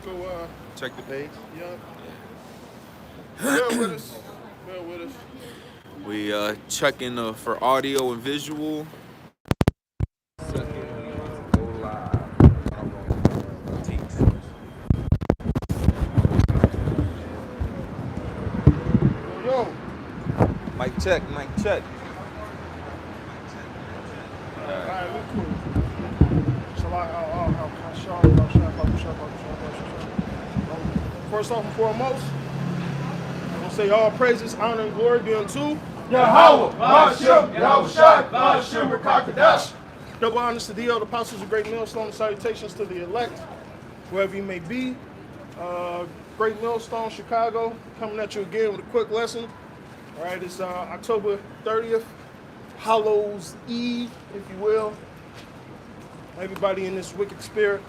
go check the page. yeah. Bear with us. Bear with us. We checking for audio and visual. Yo. Mic check, mic check. Alright, we cool. First off and foremost, I'm going to say all praises, honor, and glory be unto Yahweh, Ba'ashem, Yahushai, Ba'ashem, Rakakadash. double honors to the elder apostles of Great Millstone, salutations to the elect, wherever you may be. Great Millstone, Chicago, coming at you again with a quick lesson. All right, it's October 30th, Hallows Eve, if you will. Everybody in this wicked spirit.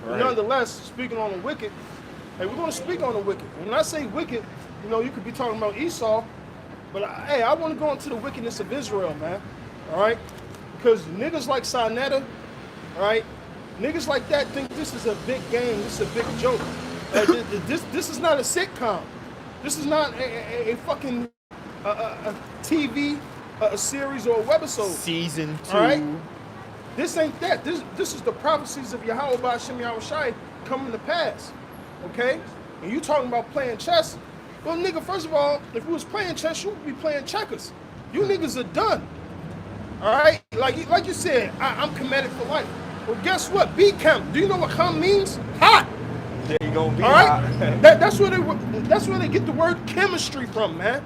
Nonetheless, speaking on the wicked, hey, we're going to speak on the wicked. When I say wicked, you know, you could be talking about Esau, but hey, I want to go into the wickedness of Israel, man. All right? Because niggas like Sinetta, all right, niggas like that think this is a big game, this is a big joke. This is not a sitcom. This is not a fucking TV, a series or a webisode. Season 2. All right? This ain't that. This is the prophecies of Yahweh Ba'ashem Yahushai coming to pass. Okay? And you talking about playing chess? Well, nigga, first of all, if we was playing chess, you would be playing checkers. You niggas are done. All right? Like you said, I'm committed for life. Well, guess what? Be camp. Do you know what Kham means? Hot. Yeah, you gonna be All right? hot. That's where they get the word chemistry from, man.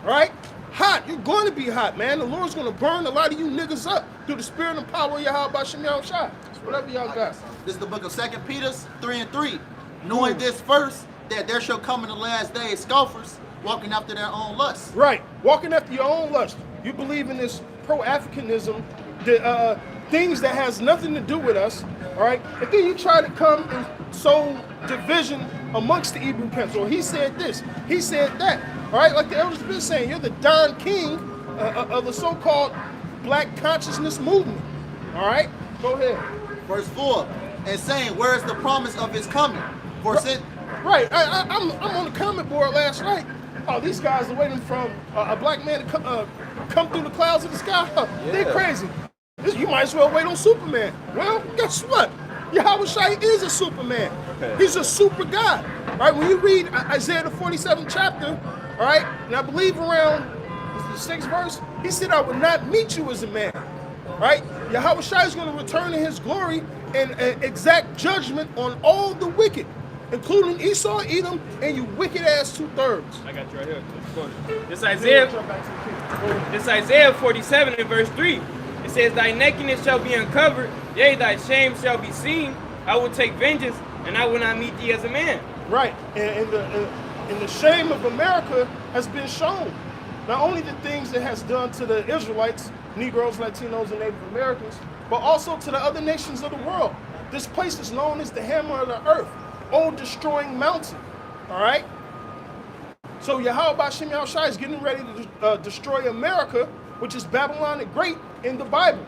All right? Hot. You're going to be hot, man. The Lord's going to burn a lot of you niggas up through the spirit and power of Yahweh Ba'ashem Yahushai. Whatever y'all got. This is the book of 2 Peter 3:3. Knowing this first, that there shall come in the last days scoffers, walking after their own lusts. Right. Walking after your own lust. You believe in this pro-Africanism, the things that has nothing to do with us, all right? And then you try to come and sow division amongst the Hebrew camps. Or he said this, he said that, all right? Like the elders have been saying, you're the Don King of the so-called black consciousness movement, all right? Go ahead. Verse 4, and saying, where is the promise of his coming? For since Right. I'm on the comment board last night. Oh, these guys are waiting for a black man to come through the clouds of the sky. They're crazy. You might as well wait on Superman. Well, guess what? Yahushua is a Superman. He's a super God. Right? When you read Isaiah the 47th chapter, all right, and I believe around the 6th verse, he said, I will not meet you as a man. Right? Yahushua is going to return in his glory and exact judgment on all the wicked, including Esau, Edom, and you wicked ass 2/3. I got you right here. This Isaiah 47 and verse 3. It says, thy nakedness shall be uncovered, yea, thy shame shall be seen. I will take vengeance, and I will not meet thee as a man. Right, and the shame of America has been shown. Not only the things it has done to the Israelites, Negroes, Latinos, and Native Americans, but also to the other nations of the world. This place is known as the hammer of the earth, old destroying mountain, all right? So Yahweh Ba'ashem Yahushai is getting ready to destroy America, which is Babylon the Great in the Bible,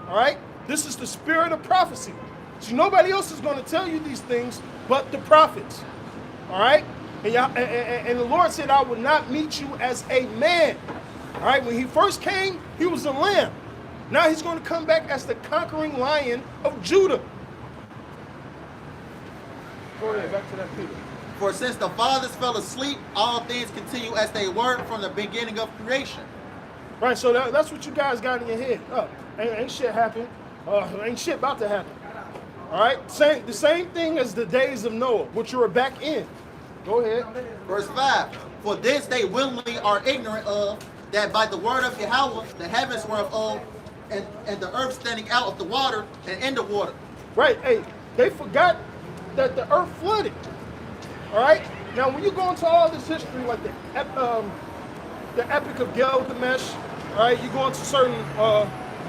all right? This is the spirit of prophecy. So nobody else is going to tell you these things but the prophets, all right? And the Lord said, I will not meet you as a man, all right? When he first came, he was a lamb. Now he's going to come back as the conquering lion of Judah. Go ahead, back to that Peter. For since the fathers fell asleep, all things continue as they were from the beginning of creation. Right, so that's what you guys got in your head. Ain't shit happened. Ain't shit about to happen. All right, the same thing as the days of Noah, which you were back in. Go ahead. Verse 5, for this they willingly are ignorant of, that by the word of Yahweh the heavens were of old, and the earth standing out of the water and in the water. Right, hey, they forgot that the earth flooded. All right, now when you go into all this history, like the Epic of Gilgamesh, all right, you go into certain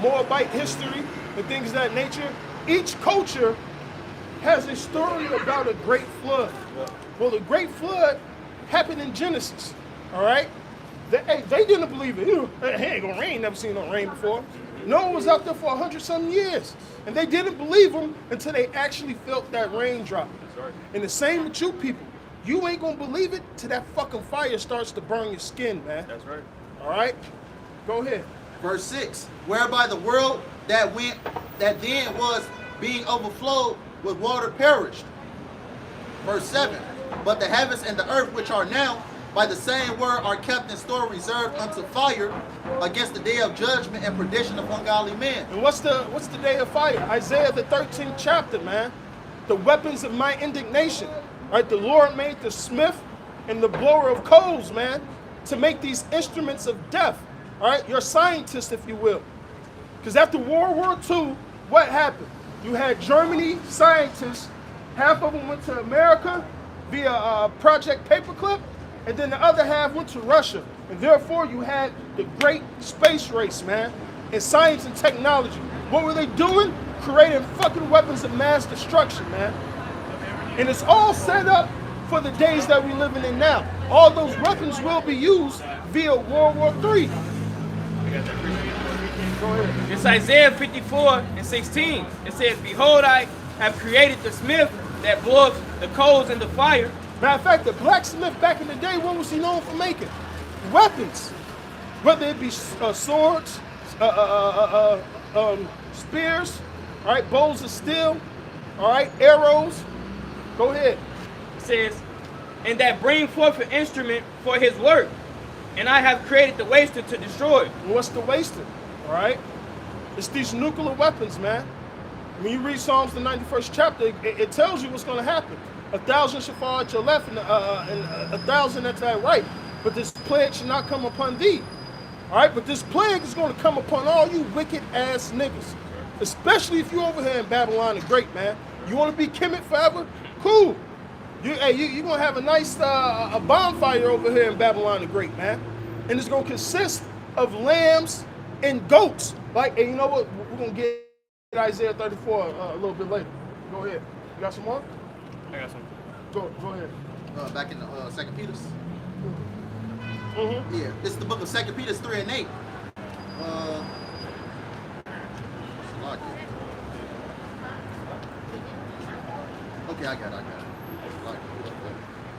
Moabite history and things of that nature, each culture has a story about a great flood. Well, the great flood happened in Genesis, all right? They didn't believe it. It ain't gonna rain, never seen no rain before. Noah was out there for 100-something years. And they didn't believe him until they actually felt that raindrop. That's right. And the same with you people. You ain't gonna believe it till that fucking fire starts to burn your skin, man. That's right. All right? Go ahead. Verse 6, whereby the world that then was being overflowed with water perished. Verse 7, but the heavens and the earth which are now by the same word are kept in store reserved unto fire against the day of judgment and perdition of ungodly men. And what's the day of fire? Isaiah the 13th chapter, man. The weapons of my indignation. Right? The Lord made the smith and the blower of coals, man, to make these instruments of death. All right? You're a scientist, if you will. Because after World War II, what happened? You had Germany scientists, half of them went to America via Project Paperclip, and then the other half went to Russia. And therefore, you had the great space race, man, in science and technology. What were they doing? Creating fucking weapons of mass destruction, man. And it's all set up for the days that we're living in now. All those weapons will be used via World War III. Go ahead. It's Isaiah 54:16. It says, behold, I have created the smith that bloweth the coals in the fire. Matter of fact, the blacksmith back in the day, what was he known for making? Weapons. Whether it be swords, spears, all right, bows of steel, all right, arrows. Go ahead. It says, and that bring forth an instrument for his work. And I have created the waster to destroy. And what's the wasting? All right? It's these nuclear weapons, man. When you read Psalms, the 91st chapter, it tells you what's going to happen. 1,000 shall fall at your left and 1,000 at thy right. But this plague shall not come upon thee. All right? But this plague is going to come upon all you wicked ass niggas. Especially if you're over here in Babylon the Great, man. You want to be Kemet forever? Cool. You're going to have a nice a bonfire over here in Babylon the Great, man. And it's going to consist of lambs and goats. Like, and you know what? We're going to get Isaiah 34 a little bit later. Go ahead. You got some more? I got some. Go ahead. Back in the 2 Peter's. Mm-hmm. Yeah, this is the book of 2 Peter's 3 and 8. Okay, I got it.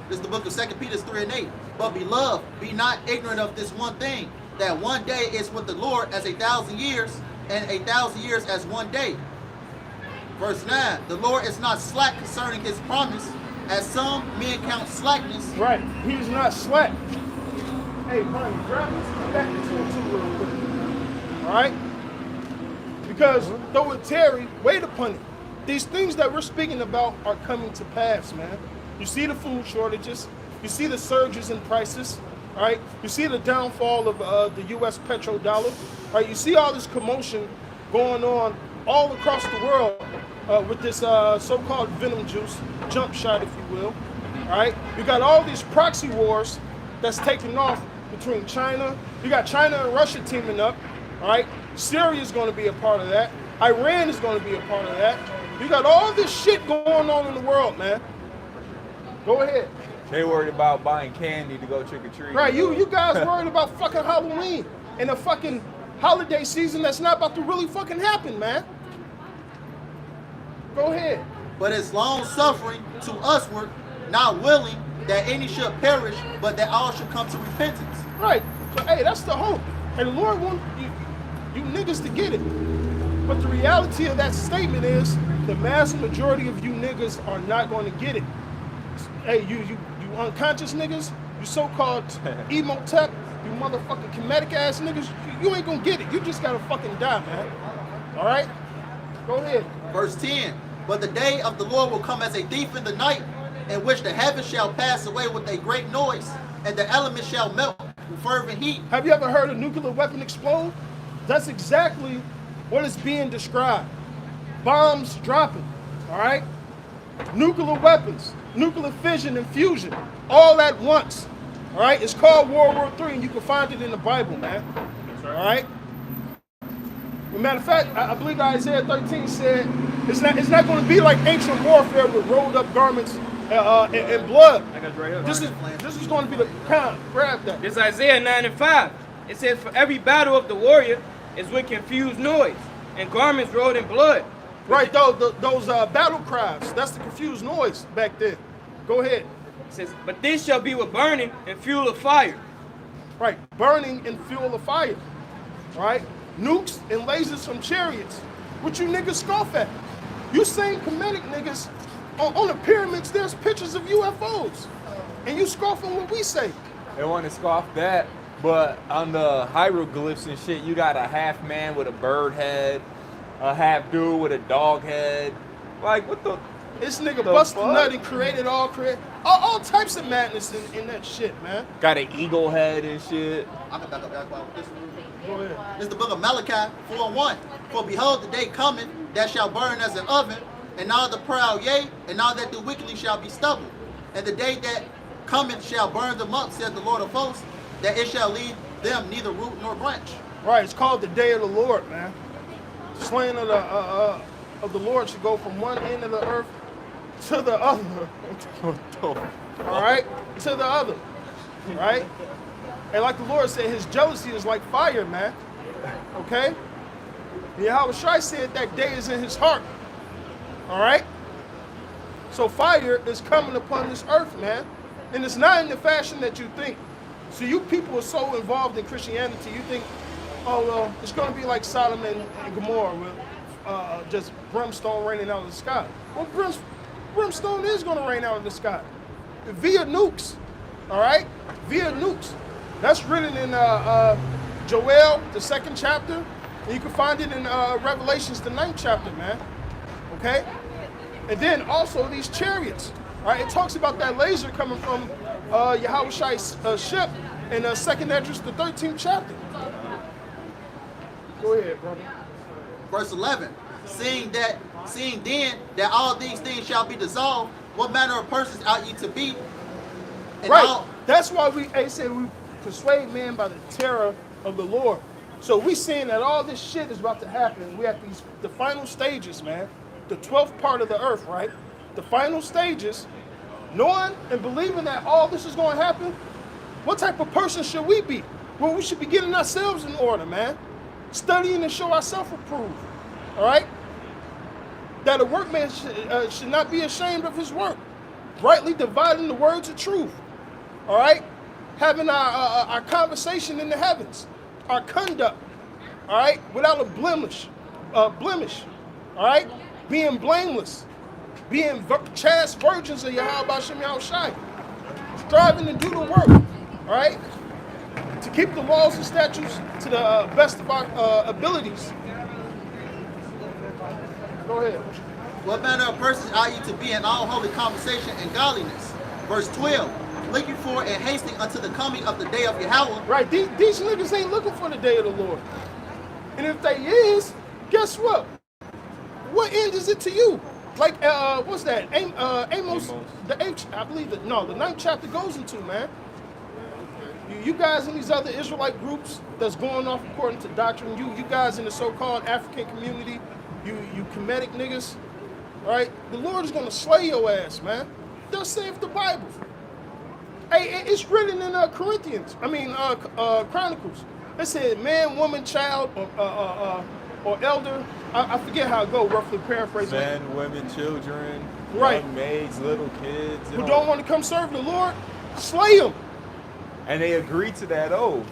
This is the book of 2 Peter's 3 and 8. But beloved, be not ignorant of this one thing, that one day is with the Lord as 1,000 years, and 1,000 years as one day. Verse 9, the Lord is not slack concerning his promise, as some men count slackness. Right. He's not slack. Hey, Brian, grab this back into it too real quick. All right? Because though it tarry, wait upon it. These things that we're speaking about are coming to pass, man. You see the food shortages. You see the surges in prices. All right? You see the downfall of the U.S. petrodollar. All right? You see all this commotion going on all across the world with this so-called venom juice, jump shot, if you will. All right? You got all these proxy wars that's taking off between China. You got China and Russia teaming up. All right? Syria is going to be a part of that. Iran is going to be a part of that. You got all this shit going on in the world, man. Go ahead. They worried about buying candy to go trick or treat. Right, you guys worried about fucking Halloween and a fucking holiday season that's not about to really fucking happen, man. Go ahead. But it's long suffering to usward, not willing that any should perish, but that all should come to repentance. Right. So hey, that's the hope. And the Lord wants you niggas to get it. But the reality of that statement is the mass majority of you niggas are not going to get it. Hey, you unconscious niggas, you so-called emo-tech, you motherfucking comedic ass niggas, you ain't gonna get it. You just gotta fucking die, man. All right? Go ahead. Verse 10, but the day of the Lord will come as a thief in the night, in which the heavens shall pass away with a great noise, and the elements shall melt with fervent heat. Have you ever heard a nuclear weapon explode? That's exactly what is being described. Bombs dropping, all right? Nuclear weapons, nuclear fission and fusion, all at once, all right? It's called World War III, and you can find it in the Bible, man, all right? As a matter of fact, I believe Isaiah 13 said it's not going to be like ancient warfare with rolled up garments and blood. I got it right here. This is going to be the kind. Grab that. This is Isaiah 9 and 5. It says, for every battle of the warrior is with confused noise, and garments rolled in blood. Right, those battle cries. That's the confused noise back there. Go ahead. It says, but this shall be with burning and fuel of fire. Right, burning and fuel of fire. Right, nukes and lasers from chariots. What you niggas scoff at? You same Kemetic niggas on the pyramids. There's pictures of UFOs, and you scoffing what we say. They want to scoff that, but on the hieroglyphs and shit, you got a half man with a bird head, a half dude with a dog head. Like, what the? This nigga busted a nut and created all types of madness in that shit, man. Got an eagle head and shit. I can back up with this one. Go ahead. This is the book of Malachi 4:1. For behold, the day coming that shall burn as an oven, and all the proud, yea, and all that do wickedly shall be stubble. And the day that cometh shall burn them up, said the Lord of hosts, that it shall leave them neither root nor branch. Right, it's called the day of the Lord, man. Slaying of the Lord should go from one end of the earth to the other. All right, to the other. Right, and like the Lord said, His jealousy is like fire, man. Okay. Yahweh Shai said that day is in His heart. All right. So fire is coming upon this earth, man, and it's not in the fashion that you think. So you people are so involved in Christianity, you think, oh well, it's going to be like Sodom and Gomorrah with just brimstone raining out of the sky. Well, brimstone is going to rain out of the sky via nukes. All right, via nukes. That's written in Joel, the 2nd chapter. And you can find it in Revelations, the 9th chapter, man. Okay? And then also these chariots. Right? It talks about that laser coming from Yahweh Shai's ship in 2nd Esdras, the 13th chapter. Go ahead, brother. Verse 11. Seeing then that all these things shall be dissolved, what manner of persons ought ye to be? And right. That's why they say we persuade men by the terror of the Lord. So we seeing that all this shit is about to happen. We at the final stages, man. The 12th part of the earth, right? The final stages, knowing and believing that all this is going to happen. What type of person should we be? Well, we should be getting ourselves in order, man. Studying and show ourselves approved. All right? That a workman should not be ashamed of his work. Rightly dividing the words of truth. All right? Having our conversation in the heavens. Our conduct. All right? Without a blemish. All right? Being blameless. Being chaste virgins of Yahweh Shem Yahushai. Striving to do the work. All right? To keep the laws and statutes to the best of our abilities. Go ahead. What manner of persons ought ye to be in all holy conversation and godliness? Verse 12. Looking for and hasting unto the coming of the day of Yahweh. Right. These niggas ain't looking for the day of the Lord. And if they is, guess what? What end is it to you? Like, what's that? Amos, the 8th, I believe that, no, the 9th chapter goes into, man. You guys in these other Israelite groups that's going off according to doctrine, you guys in the so-called African community, you Kemetic niggas, right? The Lord is going to slay your ass, man. Thus saith the Bible. Hey, it's written in Chronicles. It said man, woman, child, or elder. I forget how it go, roughly paraphrasing. Men, women, children, right. Young maids, little kids. Who don't want to come serve the Lord, slay them. And they agreed to that oath.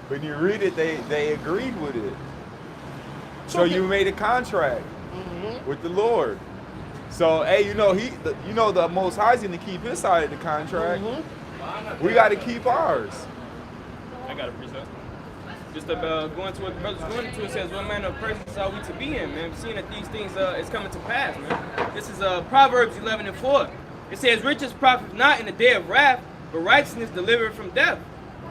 When you read it, they agreed with it. So you made a contract with the Lord. So hey, the Most High is going to keep His side of the contract. We got to keep ours. I got a present. Just going to what the brother's going into, it says, what manner of persons are we to be in, man? Seeing that these things is coming to pass, man. This is Proverbs 11:4. It says, riches profit not in the day of wrath, but righteousness delivered from death.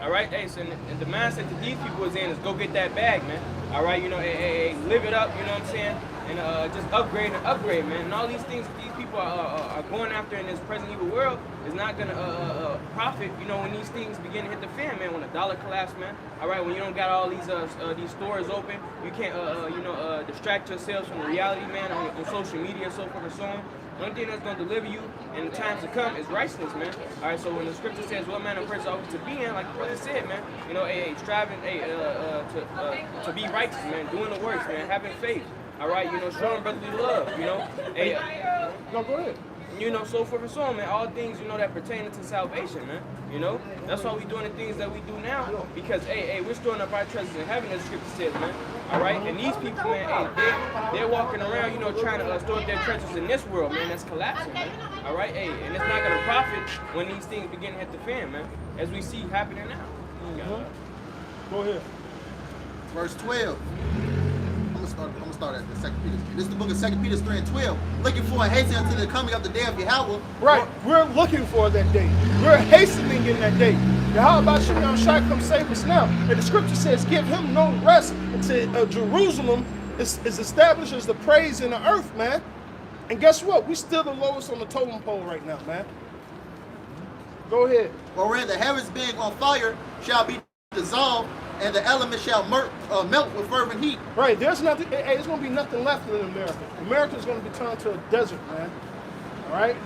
All right, hey, so and the mindset that these people is in is go get that bag, man. All right, hey, live it up, you know what I'm saying? And just upgrade, man. And all these things that these people are going after in this present evil world is not gonna profit, when these things begin to hit the fan, man. When the dollar collapse, man. All right, when you don't got all these stores open, you can't distract yourselves from the reality, man, on social media and so forth and so on. The only thing that's going to deliver you in the times to come is righteousness, man. All right, so when the scripture says, what manner of person ought we to be in, like the brother said, man, you know, striving to be righteous, man, doing the works, man, having faith. All right, you know, showing brotherly love, you know. No, go ahead. You know, so forth and so on, man. All things, you know, that pertain to salvation, man. You know, that's why we doing the things that we do now. Because, we're storing up our treasures in heaven, as the scripture says, man. All right, and these people, man, they're walking around, you know, trying to store their treasures in this world, man. That's collapsing, man. All right, and it's not gonna profit when these things begin to hit the fan, man. As we see happening now. Go ahead. Verse 12. I'm gonna start at the 2 Peter. This is the book of 2 Peter 3 and 12. Looking for and hastening until the coming of the day of Yahweh. Right, we're looking for that day. We're hastening in that day. How about Shai come save us now? And the scripture says, give him no rest until Jerusalem is established as the praise in the earth, man. And guess what? We still the lowest on the totem pole right now, man. Go ahead. Wherein the heavens being on fire shall be dissolved, and the elements shall melt with fervent heat. Right, there's nothing, there's going to be nothing left in America. America's going to be turned to a desert, man. All right?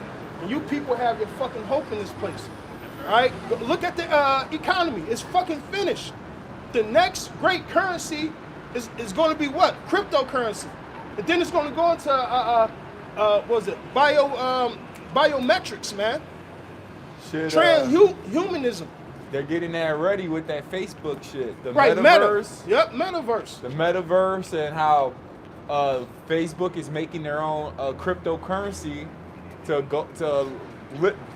And you people have your fucking hope in this place. All right? Look at the economy. It's fucking finished. The next great currency is going to be what? Cryptocurrency. And then it's going to go into, what is it? Biometrics, man. Shit, Transhumanism. they're getting that ready with that Facebook shit. The right, metaverse. Yep, metaverse. The metaverse and how Facebook is making their own cryptocurrency to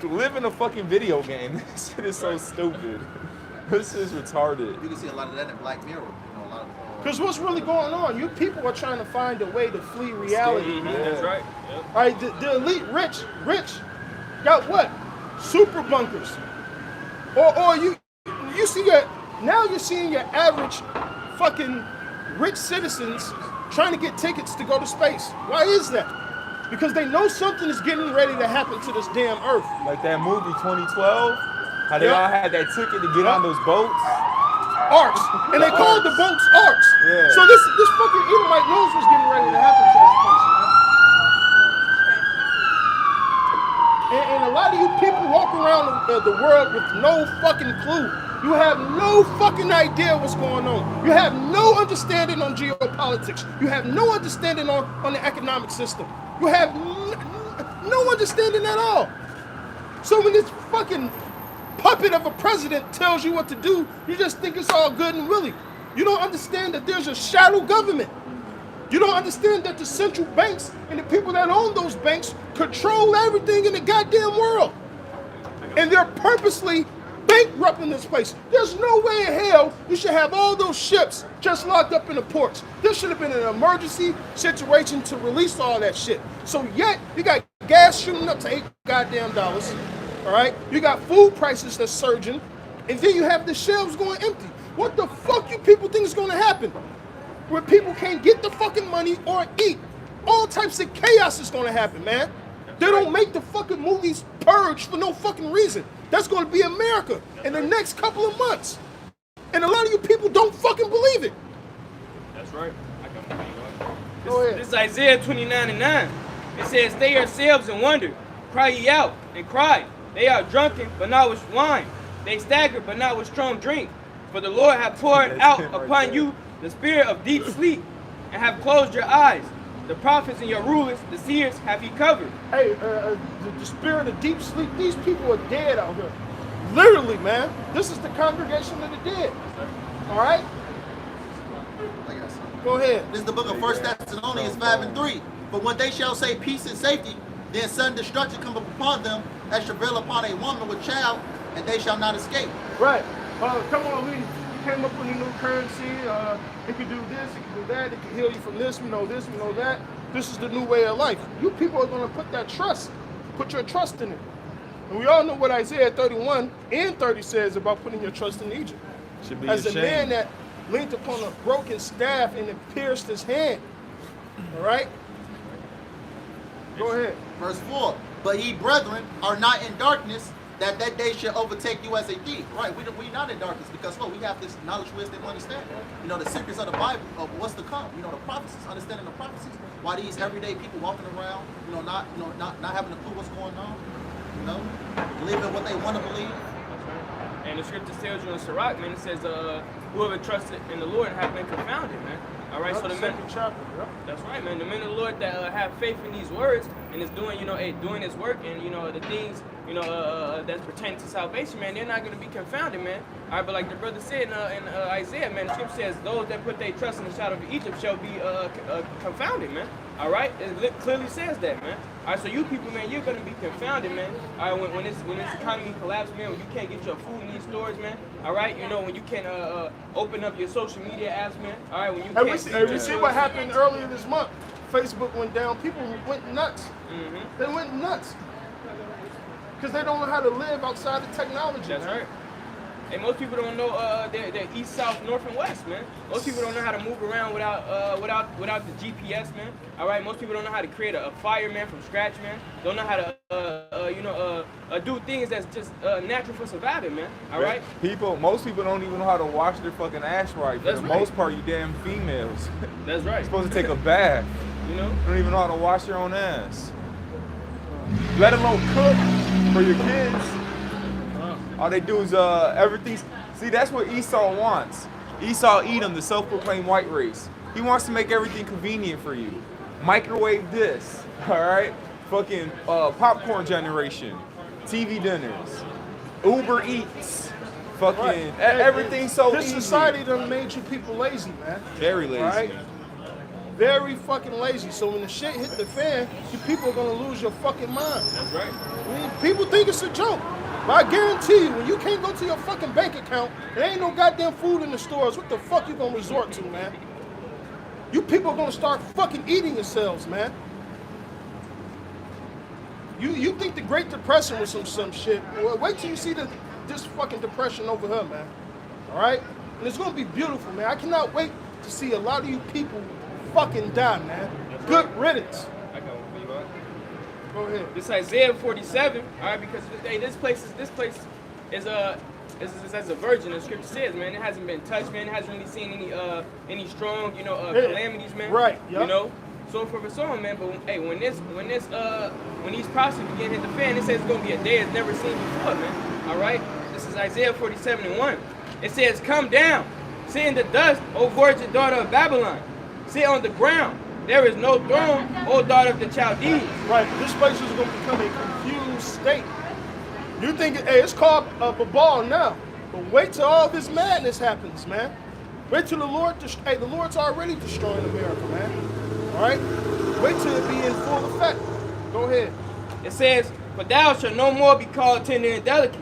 live in a fucking video game. This shit is so stupid. This is retarded. You can see a lot of that in Black Mirror. Because what's really going on? You people are trying to find a way to flee reality. Mm-hmm, that's right. Yep. All right, the elite rich got what? Super bunkers. Or you see now you're seeing your average fucking rich citizens trying to get tickets to go to space. Why is that? Because they know something is getting ready to happen to this damn earth. Like that movie 2012, how they all had that ticket to get on those boats. Arcs. And they called the boats arcs. Yeah. So this fucking Edomite knows what's getting ready to happen to this place. And a lot of you people walk around the world with no fucking clue. You have no fucking idea what's going on. You have no understanding on geopolitics. You have no understanding on the economic system. You have no understanding at all. So when this fucking puppet of a president tells you what to do, you just think it's all good and willy. You don't understand that there's a shadow government. You don't understand that the central banks and the people that own those banks control everything in the goddamn world. And they're purposely bankrupting this place. There's no way in hell you should have all those ships just locked up in the ports. There should have been an emergency situation to release all that shit. So yet, you got gas shooting up to $8 goddamn. All right? You got food prices that's surging. And then you have the shelves going empty. What the fuck you people think is going to happen? Where people can't get the fucking money or eat. All types of chaos is going to happen, man. They don't make the fucking movies Purge for no fucking reason. That's going to be America in the next couple of months. And a lot of you people don't fucking believe it. That's right. Go ahead. This is Isaiah 29:9. It says, "Stay yourselves and wonder. Cry ye out and cry. They are drunken, but not with wine. They stagger, but not with strong drink. For the Lord hath poured out upon you the spirit of deep sleep, and have closed your eyes. The prophets and your rulers, the seers, have he covered." Hey, the spirit of deep sleep, these people are dead out here. Literally, man. This is the congregation of the dead. All right? Go ahead. This is the book of 1 Thessalonians 5:3. "But when they shall say peace and safety, then sudden destruction come upon them as travail upon a woman with child, and they shall not escape." Right. Come on, we came up with a new currency. It can do this, it can do that, it can heal you from this, we know that. This is the new way of life. You people are going to put your trust in it. And we all know what Isaiah 31 and 30 says about putting your trust in Egypt. Should be As a ashamed. man that leaned upon a broken staff and it pierced his hand. All right? Go ahead. Verse 4. "But ye, brethren, are not in darkness, that that day shall overtake you as a thief. Right? We not in darkness because what? We have this knowledge, wisdom, understanding. You know, the secrets of the Bible of what's to come. You know, the prophecies, understanding the prophecies. Why these everyday people walking around, not having a clue what's going on. You know, believing what they want to believe. And the scripture tells you in Sirach, man, it says, whoever trusted in the Lord have been confounded, man. All right, so the men, chapter, yep. That's right, man. The men of the Lord that have faith in these words and is doing, doing His work and the things, that's pertaining to salvation, man. They're not going to be confounded, man. All right, but like the brother said in Isaiah, man, the scripture says, those that put their trust in the shadow of Egypt shall be confounded, man. All right, it clearly says that, man. All right, so you people, man, you're going to be confounded, man. All right, when this economy collapses, man, when you can't get your food in these stores, man. All right, when you can't open up your social media apps, man. All right, when you can't. We see what happened earlier this month. Facebook went down. People went nuts. Mm-hmm. They went nuts because they don't know how to live outside of technology. That's man. right. And most people don't know their east, south, north, and west, man. Most people don't know how to move around without the GPS, man. All right. Most people don't know how to create a fire, man, from scratch, man. Don't know how to do things that's just natural for surviving, man. All right. Most people don't even know how to wash their fucking ass right. For That's the right. most part, you damn females. That's right. You're supposed to take a bath. You know. You don't even know how to wash your own ass. Let alone cook for your kids. All they do is everything. See, that's what Esau wants. Esau Edom, the self-proclaimed white race. He wants to make everything convenient for you. Microwave this, all right? Fucking popcorn generation, TV dinners, Uber Eats, fucking Right. everything's so This easy. society done made you people lazy, man. Very lazy. Right? Very fucking lazy. So when the shit hit the fan, you people are gonna lose your fucking mind. That's right. I mean, people think it's a joke. But I guarantee you, when you can't go to your fucking bank account, there ain't no goddamn food in the stores, what the fuck you gonna resort to, man? You people are gonna start fucking eating yourselves, man. You think the Great Depression was some shit. Well, wait till you see this fucking depression over here, man. All right? And it's gonna be beautiful, man. I cannot wait to see a lot of you people fucking die, man. Good riddance. I got one for you, man. Go ahead. This Isaiah 47, all right, because this place is as a virgin. The scripture says, man, it hasn't been touched, man. It hasn't really seen any strong, calamities, man. Right. Yep. You know, so forth and so on, man. But hey, when these prophecies begin to hit the fan, it says it's gonna be a day it's never seen before, man. All right. This is Isaiah 47:1. It says, "Come down, sit in the dust, O virgin daughter of Babylon. Sit on the ground. There is no throne, O daughter of the Chaldees." Right, this place is going to become a confused state. You think, hey, it's called a ball now, but wait till all this madness happens, man. Wait till the Lord's already destroying America, man. All right? Wait till it be in full effect. Go ahead. It says, "For thou shalt no more be called tender and delicate."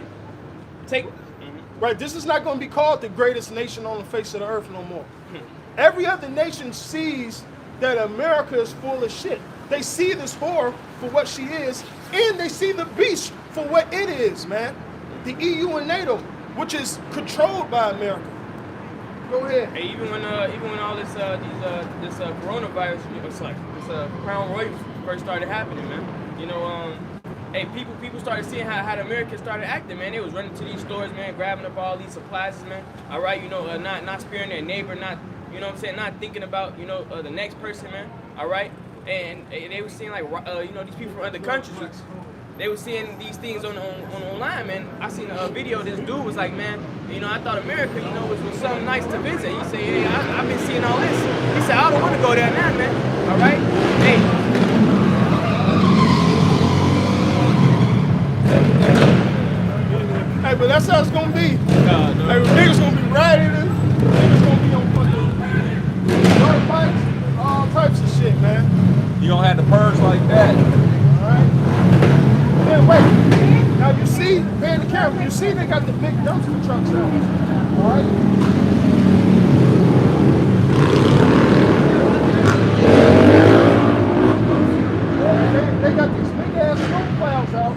Right, this is not going to be called the greatest nation on the face of the earth no more. Every other nation sees that America is full of shit. They see this whore for what she is, and they see the beast for what it is, man. The EU and NATO, which is controlled by America. Go ahead. Hey, even when all this coronavirus, Crown Royal first started happening, man. Hey, people started seeing how the Americans started acting, man. They was running to these stores, man, grabbing up all these supplies, man. All right, not sparing their neighbor, not, not thinking about, the next person, man. All right, and they were seeing these people from other countries. They were seeing these things on online, man. I seen a video. This dude was like, man, I thought America, was something nice to visit. He said, hey, I've been seeing all this. He said, I don't want to go there now, man. All right, hey. Hey, but that's how it's gonna be. Hey, niggas gonna be rioting, niggas gonna be on fucking dirt bikes, all types of shit, man. You don't have the purge like that. Alright? Then wait. Now you see, man, the camera, you see they got the big dumpster trucks out. Alright? They got these big ass snow plows out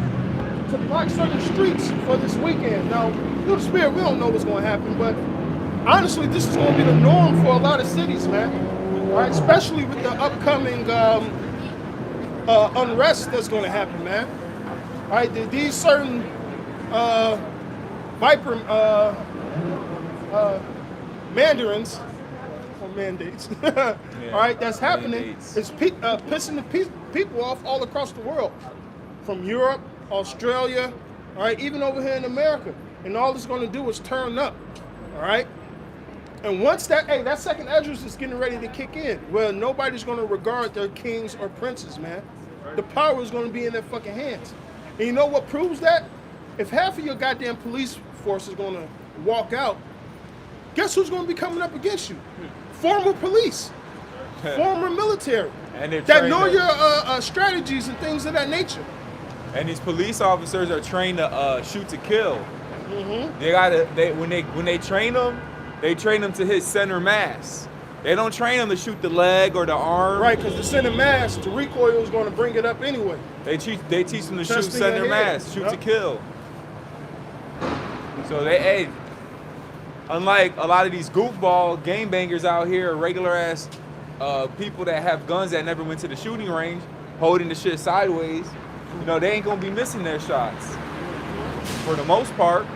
to block certain streets for this weekend. Now, through the spirit, we don't know what's going to happen, but honestly, this is going to be the norm for a lot of cities, man. All right, especially with the upcoming unrest that's going to happen, man. All right, these certain Viper mandarins or mandates. All right, that's happening. Mandates. It's pissing the people off all across the world, from Europe, Australia, all right, even over here in America. And all it's going to do is turn up. All right. And once that second Esdras is getting ready to kick in, well, nobody's going to regard their kings or princes, man. The power is going to be in their fucking hands. And you know what proves that? If half of your goddamn police force is going to walk out, guess who's going to be coming up against you? Former police, former military, And they're that trained know to- your strategies and things of that nature. And these police officers are trained to shoot to kill. Mm-hmm. When they train them to hit center mass. They don't train them to shoot the leg or the arm. Right, because the center mass, the recoil is going to bring it up anyway. They teach them to shoot Testing center your head. mass, shoot to Yup. kill. So unlike a lot of these goofball game bangers out here, regular ass people that have guns that never went to the shooting range, holding the shit sideways, they ain't gonna be missing their shots. For the most part.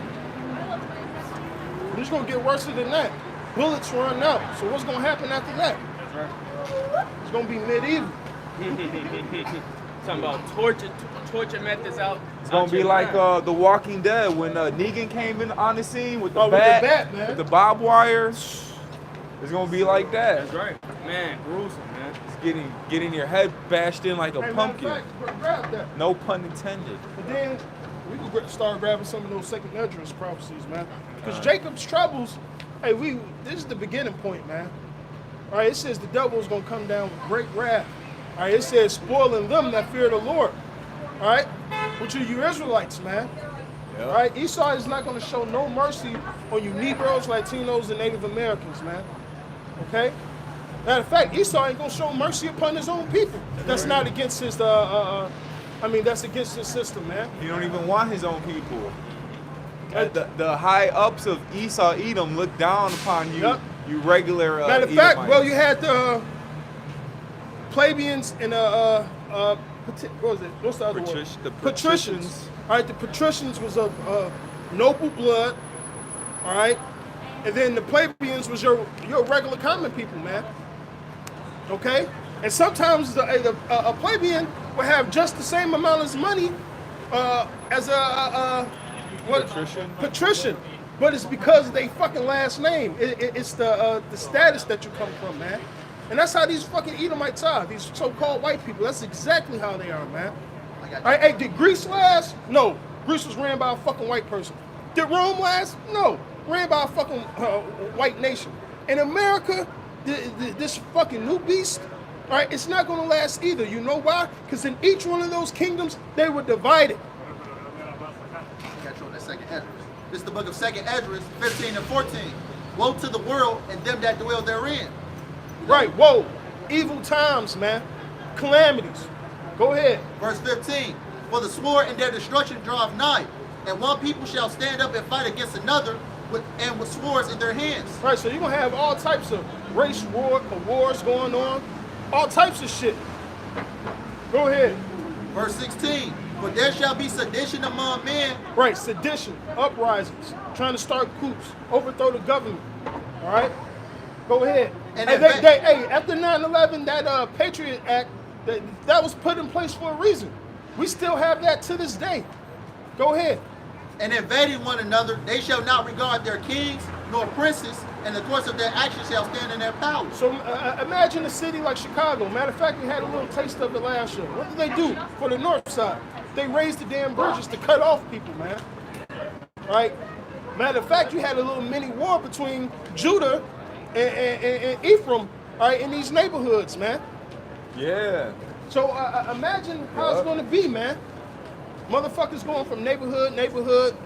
It's going to get worse than that. Bullets run out. So what's going to happen after that? It's going to be medieval. Talking about torture methods out. It's gonna be like The Walking Dead when Negan came in on the scene with the With the bat, bat, man. with the barbed wire. It's gonna be like that. That's right. Man, gruesome, man. It's getting your head bashed in like a Hey, pumpkin. matter of fact, grab that. No pun intended. And then we can start grabbing some of those second Esdras prophecies, man. Because Jacob's troubles, this is the beginning point, man. All right, it says the devil is going to come down with great wrath. All right, it says spoiling them that fear the Lord. All right, which are you Israelites, man. Yep. All right, Esau is not going to show no mercy on you Negroes, Latinos, and Native Americans, man. Okay? Matter of fact, Esau ain't going to show mercy upon his own people. That's not against his, that's against his system, man. He don't even want his own people. The high ups of Esau Edom look down upon you, Yep. you regular. Matter of fact, Edomites. well, you had the plebeians and what was it? What's the other one? The Patricians. All right, the patricians was of noble blood. All right, and then the plebeians was your regular common people, man. Okay, and sometimes a plebeian will have just the same amount of money as a patrician, but it's because they fucking last name. It's the status that you come from, man. And that's how these fucking Edomites are. These so-called white people. That's exactly how they are, man. All right, hey, did Greece last? No. Greece was ran by a fucking white person. Did Rome last? No. Ran by a fucking white nation. In America, this fucking new beast, all right, it's not going to last either. You know why? Because in each one of those kingdoms, they were divided. Got you on that second Esdras. This is the book of second Esdras, 15 and 14. Woe to the world and them that dwell therein. Right, whoa. Evil times, man. Calamities. Go ahead. Verse 15. For the sword and their destruction draweth nigh, and one people shall stand up and fight against another with swords in their hands. Right, so you're going to have all types of race wars going on. All types of shit. Go ahead. Verse 16. For there shall be sedition among men. Right, sedition, uprisings, trying to start coups, overthrow the government. All right? Go ahead. And hey, after 9/11, that Patriot Act, that was put in place for a reason. We still have that to this day. Go ahead. And invading one another, they shall not regard their kings nor princes, and the course of their actions shall stand in their power. So imagine a city like Chicago. Matter of fact, we had a little taste of it last year. What did they do for the north side? They raised the damn bridges to cut off people, man. Right? Matter of fact, you had a little mini war between Judah and Ephraim, right, in these neighborhoods, man. Yeah. So imagine how it's going to be, man. Motherfuckers going from neighborhood,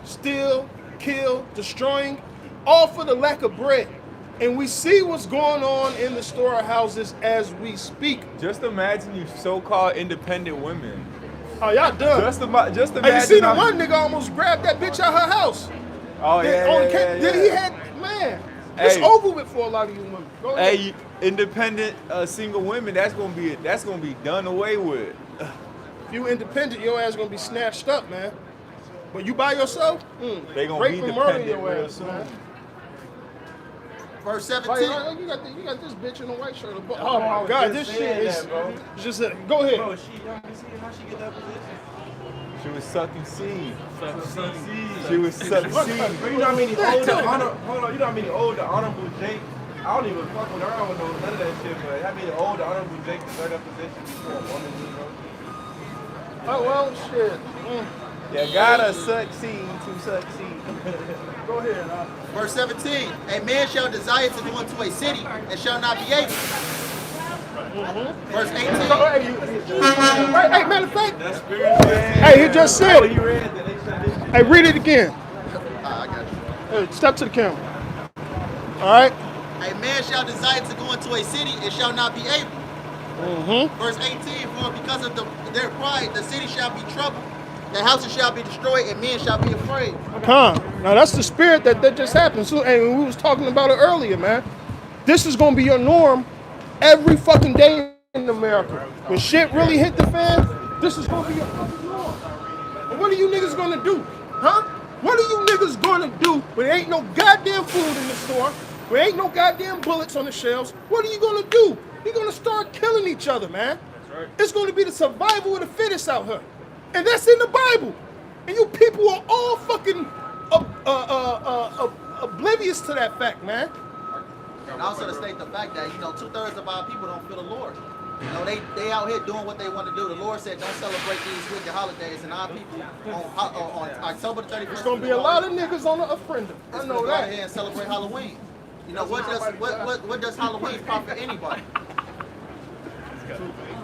steal, kill, destroying, all for the lack of bread. And we see what's going on in the storehouses as we speak. Just imagine you so-called independent women. Oh, y'all done. Just imagine. Hey, you see the one nigga almost grabbed that bitch out her house. Oh yeah. Then he had, man, it's over with for a lot of you women. Go ahead. Hey, independent single women, that's gonna be done away with. If you independent, your ass gonna be snatched up, man. But you by yourself? They gonna rape be and murder dependent your real ass, soon. man. Verse Like, 17. you got this bitch in a white shirt. Oh I my was God, just this shit saying is that, bro. just. Go ahead. Bro, y'all can see how she get that position. She was sucking seed. Suck seed. She was sucking But seed. you know how many older hold on, you know how many older honorable Jake? I don't even fuck with her. I don't know none of that shit, but how many older honorable Jake deserve that position before a woman, you know? Oh well, shit. You gotta succeed to succeed. Go ahead. Verse 17. A man shall desire to go into a city and shall not be able. Verse 18. Hey, matter of fact, That spirit. hey, he just said it. He read that they said this shit. Hey, read it again. I got you. Hey, step to the camera. All right. A man shall desire to go into a city and shall not be able. Verse 18, for because of their pride, the city shall be troubled, the houses shall be destroyed, and men shall be afraid. Now that's the spirit that just happened. So, and we was talking about it earlier, man. This is gonna be your norm every fucking day in America. When shit really hit the fan, this is gonna be your fucking norm. And what are you niggas gonna do? Huh? What are you niggas gonna do when there ain't no goddamn food in the store? When there ain't no goddamn bullets on the shelves? What are you gonna do? You're gonna start killing each other, man. That's right. It's gonna be the survival of the fittest out here. And that's in the Bible. And you people are all fucking oblivious to that fact, man. And also to state the fact that, 2/3 of our people don't feel the Lord. They out here doing what they want to do. The Lord said don't celebrate these wicked holidays, and our people on October the 31st. There's gonna be a lot of niggas on the offrender. I know Go that. ahead and celebrate Halloween. What does Halloween profit anybody?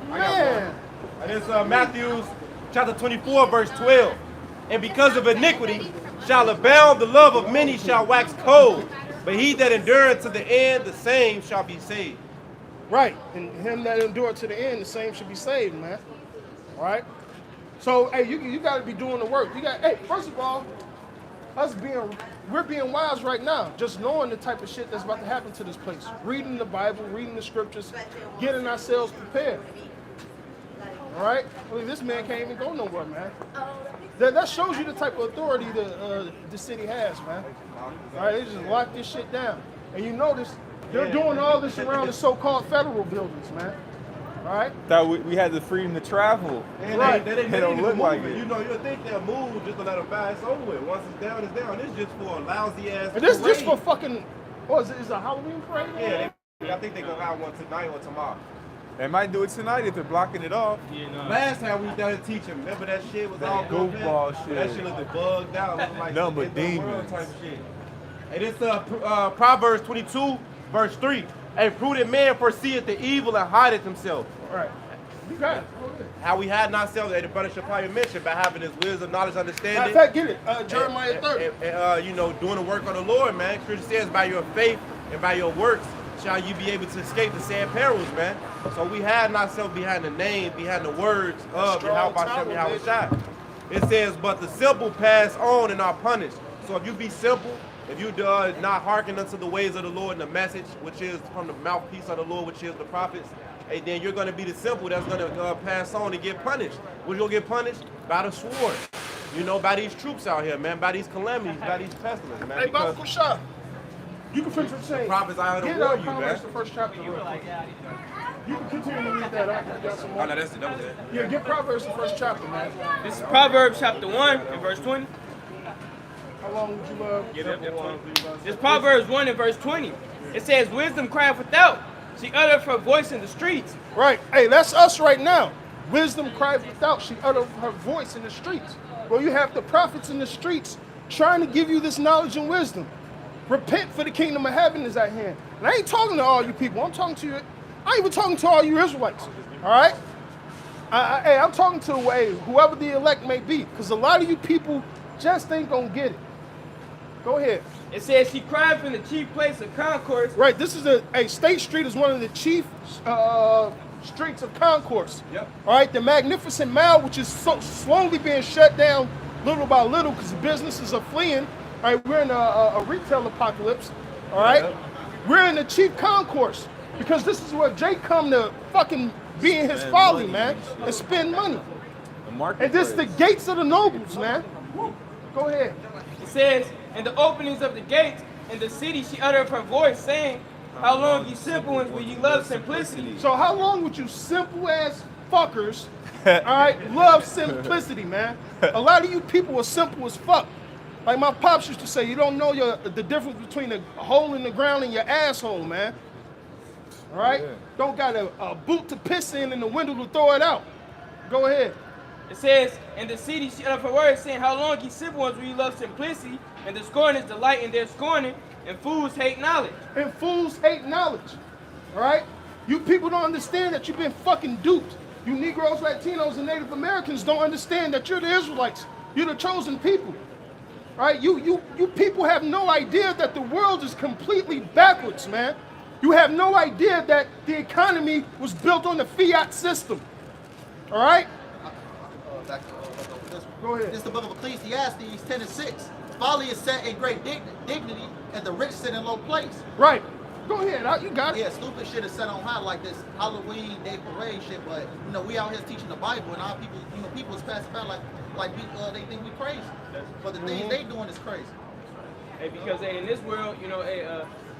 Man. And it's Matthew chapter 24, verse 12. And because of iniquity shall abound, the love of many shall wax cold. But he that endureth to the end, the same shall be saved. Right. And him that endured to the end, the same should be saved, man. Right? So, hey, you got to be doing the work. First of all, we're being wise right now, just knowing the type of shit that's about to happen to this place. Reading the Bible, reading the scriptures, getting ourselves prepared. All right? Well, this man can't even go nowhere, man. That shows you the type of authority the city has, man. All right? They just lock this shit down. And you notice they're doing all this around the so-called federal buildings, man. All right? Thought we had the freedom to travel. And Right. they They don't look like it. You'll think they'll move just to let them buy it's over with. Once it's down, it's down. This is just for a lousy ass. And this just for parade. fucking, what is it? Is it a Halloween parade? Yeah, I think they're gonna have one tonight or tomorrow. They might do it tonight if they're blocking it off. Yeah, no. Last time we was down here teaching, remember that shit was all goofball bugged out? shit. That shit looked bugged out, looked like Nothing but it's the world demons. type shit. And it's Proverbs 22, verse 3. A prudent man foreseeth the evil and hideth himself. All right. You got it. Go ahead. How we hide not ourselves, and the brother should probably mention by having his wisdom, knowledge, Matter understanding. of fact, get it. Jeremiah 30. And doing the work of the Lord, man. Scripture says, by your faith and by your works shall you be able to escape the sad perils, man. So we hide not ourselves behind the name, behind the words of Strong Yahweh tower, Shai. It says, but the simple pass on and are punished. So if you be simple, if you not hearken unto the ways of the Lord and the message, which is from the mouthpiece of the Lord, which is the prophets, and then you're going to be the simple that's going to pass on and get punished. We're going to get punished by the sword. By these troops out here, man, by these calamities, by these pestilence, man. Hey, Because Baba Kusha, you can finish what you're saying. prophets out here Get to warn you, Proverbs, man. the first chapter. Real quick. You can continue to read that. I got some more. Oh, no, that's it. That was it. Yeah, get Proverbs, the first chapter, man. This is Proverbs chapter 1 and verse 20. How long would you This is Proverbs 1 and verse 20. It says, wisdom crieth without. She uttereth her voice in the streets. Right. Hey, that's us right now. Wisdom cried without. She uttered her voice in the streets. Well, you have the prophets in the streets trying to give you this knowledge and wisdom. Repent, for the kingdom of heaven is at hand. And I ain't talking to all you people. I'm talking to you. I ain't even talking to all you Israelites. All right? I'm talking to whoever the elect may be, because a lot of you people just ain't gonna get it. Go ahead. It says, she cried from the chief place of concourse. Right. This is State Street is one of the chief streets of concourse. Yep. All right. The Magnificent Mile, which is slowly being shut down little by little because businesses are fleeing. All right. We're in a retail apocalypse. All right. Yep. We're in the chief concourse because this is where Jake come to fucking be in his Spend folly, money man, and shit. and spend money. The market. And this the gates of the nobles, man. Go ahead. It says, in the openings of the gates, in the city she uttered her voice, saying, how long, ye simple ones, will ye love simplicity? So how long would you simple ass fuckers, all right, love simplicity, man? A lot of you people are simple as fuck. Like my pops used to say, you don't know the difference between a hole in the ground and your asshole, man. All right? Yeah. Don't got a boot to piss in and the window to throw it out. Go ahead. It says, in the city she uttered her words, saying, how long, ye simple ones, will ye love simplicity? And the scorners delight in their scorning, and fools hate knowledge. And fools hate knowledge. All right? You people don't understand that you've been fucking duped. You Negroes, Latinos, and Native Americans don't understand that you're the Israelites. You're the chosen people. Right? You people have no idea that the world is completely backwards, man. You have no idea that the economy was built on the fiat system. All right? Go ahead. This is the book of Ecclesiastes 10 and 6. Folly is set in great dignity, and the rich sit in low place. Right. Go ahead. You got it. Yeah, stupid shit is set on high like this Halloween day parade shit, but we out here teaching the Bible, and our people, people is passing by like they think we crazy. But the things they doing is crazy. Hey, because in this world,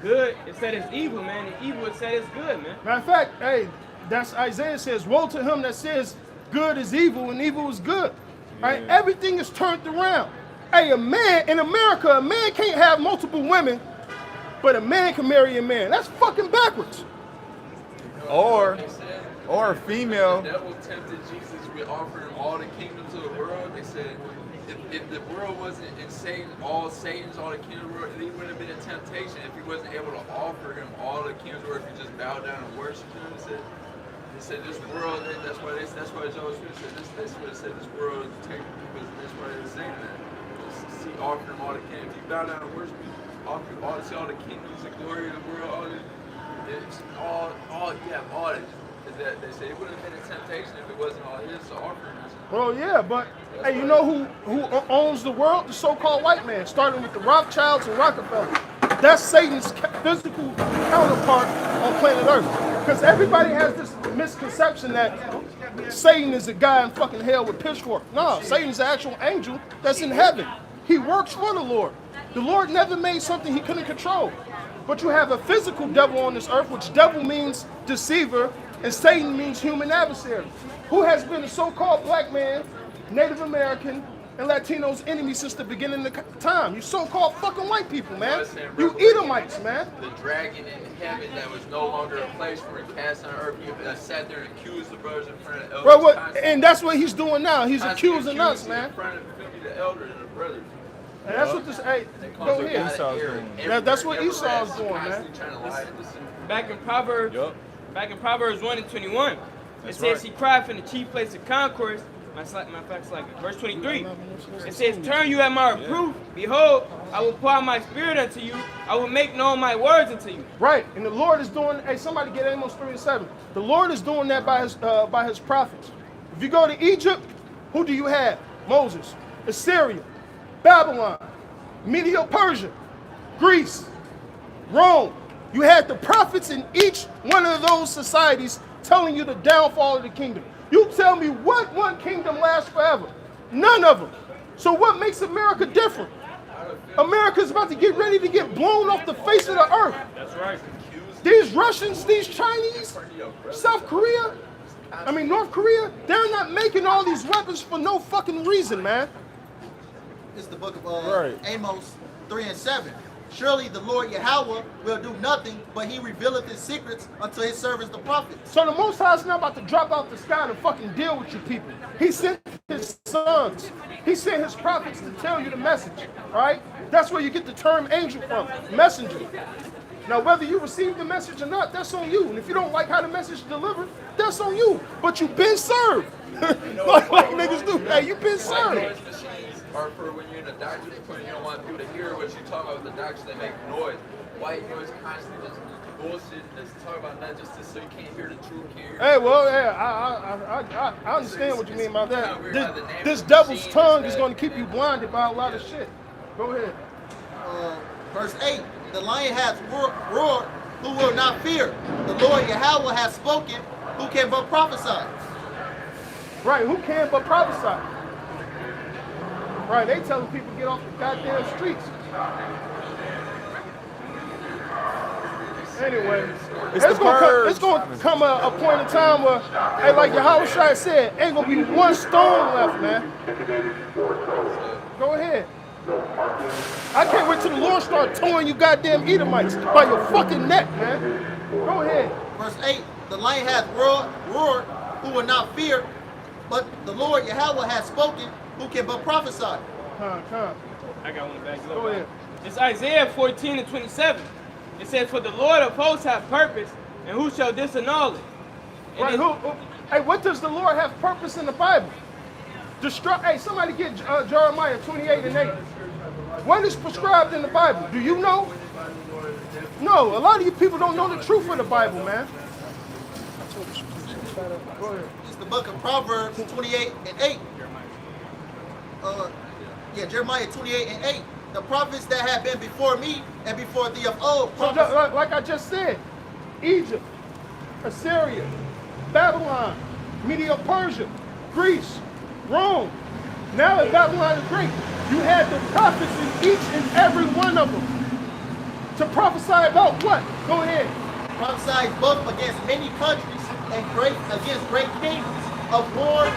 good is said as evil, man, and evil is said as good, man. Matter of fact, hey, that's Isaiah says, woe to him that says good is evil and evil is good. Right? Everything is turned around. Hey, in America, a man can't have multiple women, but a man can marry a man. That's fucking backwards. Or a female. The devil tempted Jesus with offering all the kingdoms of the world. They said, if the world wasn't insane, all Satan's, all the kingdoms of the world, it wouldn't have been a temptation if he wasn't able to offer him all the kingdoms of the world if he just bowed down and worshiped him. They said this world, that's why Joe Smith said this what it said, this world is taken because that's why they were saying that. See, offering him all the kingdoms. If you bow down and worship him, see all the kingdoms, the glory of the world, all this, all this. That they say it wouldn't have been a temptation if it wasn't all his offering. Well, yeah, but hey, you know who owns the world? The so-called white man, starting with the Rothschilds and Rockefeller. That's Satan's physical counterpart on planet Earth. Because everybody has this misconception that Satan is a guy in fucking hell with pitchfork. No, Satan's an actual angel that's in heaven. He works for the Lord. The Lord never made something he couldn't control. But you have a physical devil on this earth, which devil means deceiver, and Satan means human adversary, who has been a so-called black man, Native American, and Latinos' enemy since the beginning of time. You so-called fucking white people, man. You Edomites, man. The dragon in heaven that was no longer a place for it cast on earth. He sat there and accused the brothers in front of the elders. Well, and that's what he's doing now. He's accusing us, man. In front of the elders and the brothers. And that's what this. Hey, go ahead. That's what Esau's doing, man. Back in Proverbs, back in Proverbs 1 and 21, it says he cried from the chief place of concourse. My facts like it. Verse 23. It says, turn you at my reproof. Behold, I will pour out my spirit unto you. I will make known my words unto you. Right, and the Lord is doing. Hey, somebody get Amos 3 and 7. The Lord is doing that by his prophets. If you go to Egypt, who do you have? Moses. Assyria, Babylon, Medo-Persia, Greece, Rome. You had the prophets in each one of those societies telling you the downfall of the kingdom. You tell me what one kingdom lasts forever? None of them. So what makes America different? America's about to get ready to get blown off the face of the earth. That's right. These Russians, these Chinese, North Korea, they're not making all these weapons for no fucking reason, man. This is the book of Amos 3 and 7. Surely the Lord Yahweh will do nothing, but he revealeth his secrets unto his servants the prophets. So the Most High is not about to drop out the sky to fucking deal with you people. He sent his sons. He sent his prophets to tell you the message, all right? That's where you get the term angel from, messenger. Now, whether you receive the message or not, that's on you. And if you don't like how the message is delivered, that's on you. But you've been served. like niggas do. Hey, you've been served. Or for when you're in a doctor's appointment, you don't want people to hear what you talk about with the doctors. They make noise. White noise constantly, just bullshit. Just talk about that just so you can't hear the truth. Hey, well, yeah, I understand what you mean by that. This devil's tongue is going to keep you blinded by a lot of shit. Go ahead. Verse 8. The lion hath roared, who will not fear? The Lord Yahweh hath spoken, who can but prophesy? Right, who can but prophesy? Right, they telling people to get off the goddamn streets. Anyway, It's the it's gonna come a point in time where, hey, like Yahushua said, ain't gonna be one stone left, man. Go ahead. I can't wait till the Lord start towing you goddamn Edomites by your fucking neck, man. Go ahead. Verse 8, the lion hath roared, who will not fear, but the Lord Yahweh hath spoken, who can but prophesy. Come. I got one back. Go ahead. It's Isaiah 14:27. It says, "For the Lord of hosts hath purpose, and who shall disannul it?" And Right, hey, what does the Lord have purpose in the Bible? Hey, somebody get Jeremiah 28:8. What is prescribed in the Bible? Do you know? No, a lot of you people don't know the truth of the Bible, man. Go ahead. It's the book of Proverbs 28:8. Jeremiah 28:8. The prophets that have been before me and before thee of old. So like I just said, Egypt, Assyria, Babylon, Medo-Persia, Greece, Rome. Now that Babylon is great, you had the prophets in each and every one of them to prophesy about what? Go ahead. Prophesied both against many countries and against great kingdoms, of war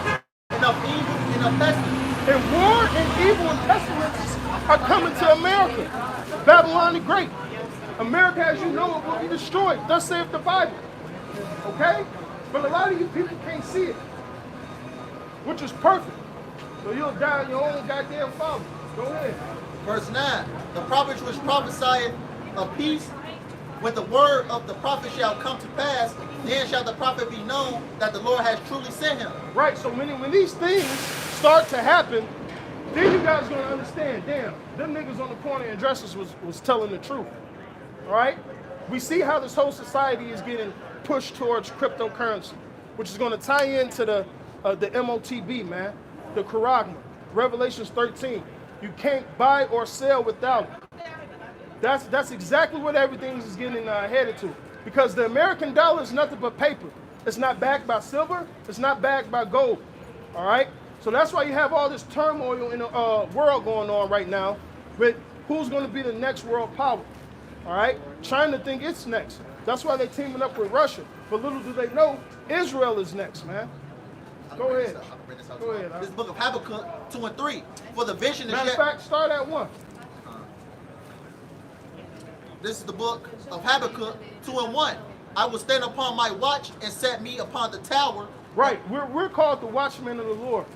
and of evil and of pestilence. And war and evil and pestilence are coming to America. Babylon the Great. America, as you know, it will be destroyed. Thus saith the Bible. Okay? But a lot of you people can't see it, which is perfect. So you'll die in your own goddamn folly. Go ahead. Verse 9. The prophets which prophesied of peace, when the word of the prophet shall come to pass, then shall the prophet be known that the Lord has truly sent him. Right, so when these things start to happen, then you guys gonna understand, damn, them niggas on the corner and dresses was telling the truth. All right? We see how this whole society is getting pushed towards cryptocurrency, which is gonna tie into the MOTB, man, the Charagma, Revelations 13. You can't buy or sell without it. That's exactly what everything is getting headed to. Because the American dollar is nothing but paper. It's not backed by silver. It's not backed by gold. All right? So that's why you have all this turmoil in the world going on right now with who's going to be the next world power. All right? China think it's next. That's why they're teaming up with Russia. But little do they know, Israel is next, man. Go ahead. Go ahead. This book of Habakkuk 2 and 3. For the vision is Matter of yet... fact, start at 1. This is the book of Habakkuk 2 and 1. I will stand upon my watch and set me upon the tower. Right. We're called the watchmen of the Lord.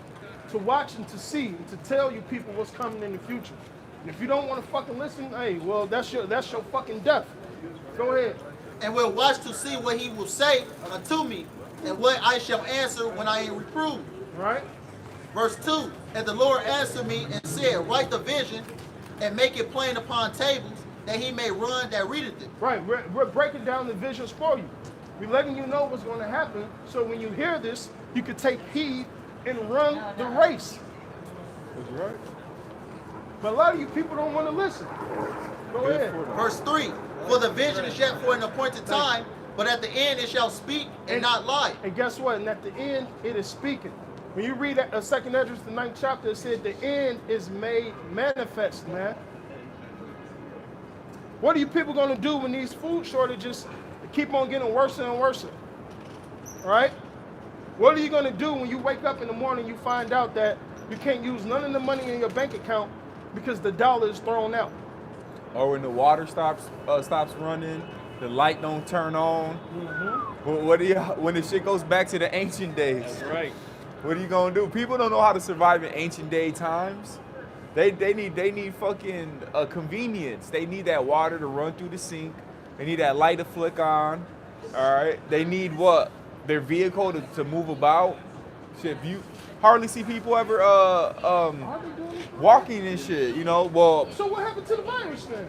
To watch and to see and to tell you people what's coming in the future. And if you don't want to fucking listen, hey, well, that's your fucking death. Go ahead. And will watch to see what he will say unto me, and what I shall answer when I am reproved. Right. Verse 2, and the Lord answered me and said, write the vision and make it plain upon tables, that he may run that readeth it. Right. We're breaking down the visions for you. We're letting you know what's going to happen, so when you hear this, you can take heed and run the race. That's right. But a lot of you people don't want to listen. Go ahead. Verse 3, for the vision is yet for an appointed time, but at the end it shall speak and not lie. And guess what? And at the end, it is speaking. When you read 2 Esdras, the 9th chapter, it said the end is made manifest, man. What are you people going to do when these food shortages keep on getting worse and worse? All right? What are you going to do when you wake up in the morning, you find out that you can't use none of the money in your bank account because the dollar is thrown out? Or when the water stops running, the light don't turn on. Mm-hmm. When the shit goes back to the ancient days? That's right. What are you gonna do? People don't know how to survive in ancient day times. They need fucking convenience. They need that water to run through the sink. They need that light to flick on. All right. They need what? Their vehicle to move about. Shit, you hardly see people ever walking and shit. You know. Well. So what happened to the virus then?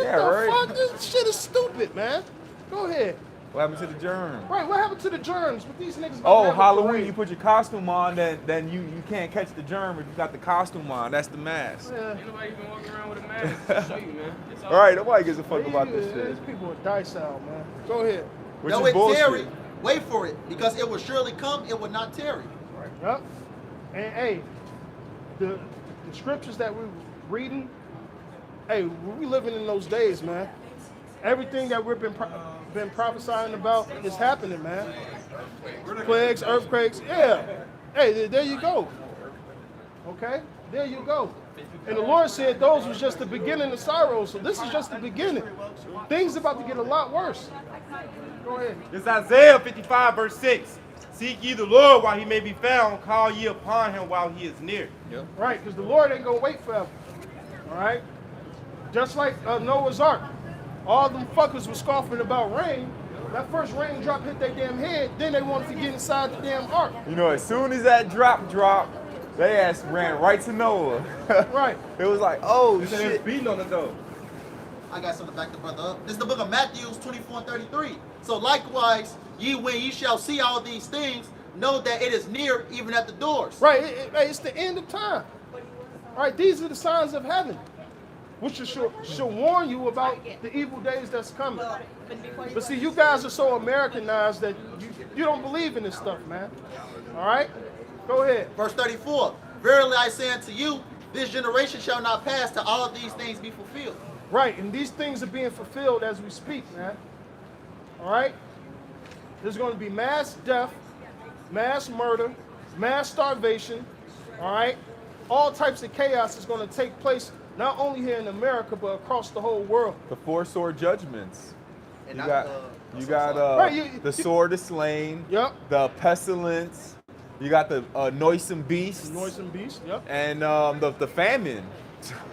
Yeah, What the right. fuck? This shit is stupid, man. Go ahead. What happened to the germ? Right, what happened to the germs? But these niggas don't Oh, have a Halloween, parade. you put your costume on, then you can't catch the germ if you got the costume on. That's the mask. Yeah. Ain't nobody even walking around with a mask to show you, man. It's all All right, nobody gives a fuck Yeah, about this These shit. people are dice out, man. Go ahead. Which Though is it bullshit. tarry, wait for it, because it will surely come, it will not tarry. Yep. And hey, the scriptures that we're reading, hey, we living in those days, man. Everything that we've been prophesying about is happening, man. Plagues, earthquakes, yeah. Hey, there you go. Okay, there you go. And the Lord said those was just the beginning of sorrow. So this is just the beginning. Things about to get a lot worse. Go ahead. It's Isaiah 55, verse 6. Seek ye the Lord while he may be found. Call ye upon him while he is near. Yep. Right, because the Lord ain't going to wait forever. All right? Just like Noah's Ark. All them fuckers was scoffing about rain. That first raindrop hit their damn head. Then they wanted to get inside the damn ark. You know, as soon as that drop dropped, they ass ran right to Noah. Right. It was like, oh They said they was shit. beating on the door. I got something to back the brother up. This is the book of Matthew 24 and 33. So likewise, when ye shall see all these things, know that it is near, even at the doors. Right, it's the end of time. Right, these are the signs of heaven, which should warn you about the evil days that's coming. But see, you guys are so Americanized that you don't believe in this stuff, man. All right? Go ahead. Verse 34. Verily I say unto you, this generation shall not pass till all these things be fulfilled. Right, and these things are being fulfilled as we speak, man. All right? There's going to be mass death, mass murder, mass starvation, all right? All types of chaos is going to take place not only here in America, but across the whole world. The four sword judgments. And You got Right, the sword is slain. Yep. The pestilence. You got the noisome beast. Noisome beast, yep. And the famine.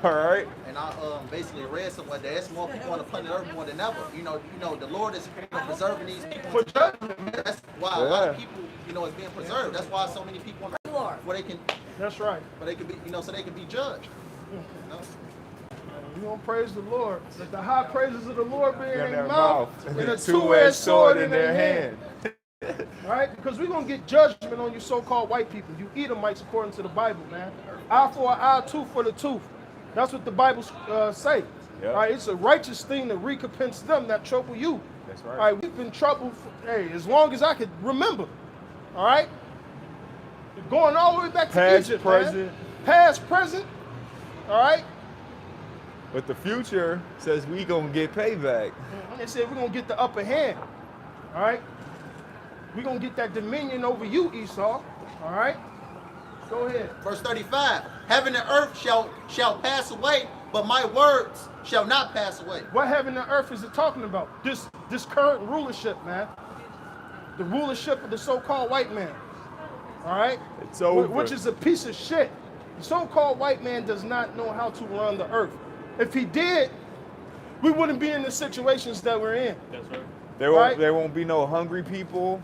All right. And I basically read somewhere that there's more people on the planet Earth more than ever. You know, the Lord is preserving these people. For judgment. That's why a lot of people, is being preserved. That's why so many people on the earth, where they can, That's right. where they can be, so they can be judged. You know? We're going to praise the Lord. Let the high praises of the Lord be in In their mouth and a Two-edged two-edged sword in their hand. hand. Right? Because we're going to get judgment on you so-called white people. You Edomites according to the Bible, man. Eye for an eye, tooth for the tooth. That's what the Bible say. Yep. Right? It's a righteous thing to recompense them that trouble you. That's right. All right, we've been troubled for, as long as I could remember. All right? Going all the way back to Past, Egypt, present. man. Past, present. All right? But the future says we gonna get payback. They said we're going to get the upper hand. All right? We're going to get that dominion over you, Esau. All right? Go ahead. Verse 35. Heaven and earth shall pass away, but my words shall not pass away. What heaven and earth is it talking about? This current rulership, man. The rulership of the so-called white man. All right? It's over. Which is a piece of shit. The so-called white man does not know how to run the earth. If he did, we wouldn't be in the situations that we're in. That's right. There won't be no hungry people,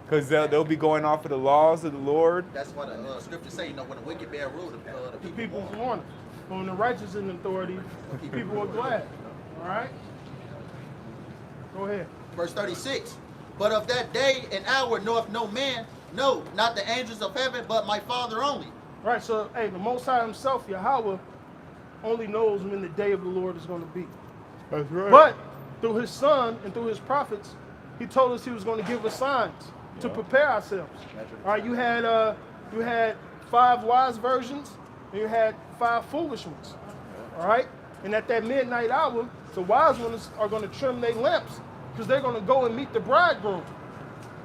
because they'll be going off of the laws of the Lord. That's what the scriptures say. When the wicked bear rule, the People want it. But when the righteous in authority, people are glad. All right? Go ahead. Verse 36. But of that day and hour knoweth no man, no, not the angels of heaven, but my Father only. Right, so, hey, the Most High himself, Yahweh, only knows when the day of the Lord is going to be. That's right. But through his son and through his prophets, he told us he was going to give us signs to prepare ourselves. All right, you had 5 wise virgins and you had 5 foolish ones. All right, and at that midnight hour, the wise ones are going to trim their lamps because they're going to go and meet the bridegroom.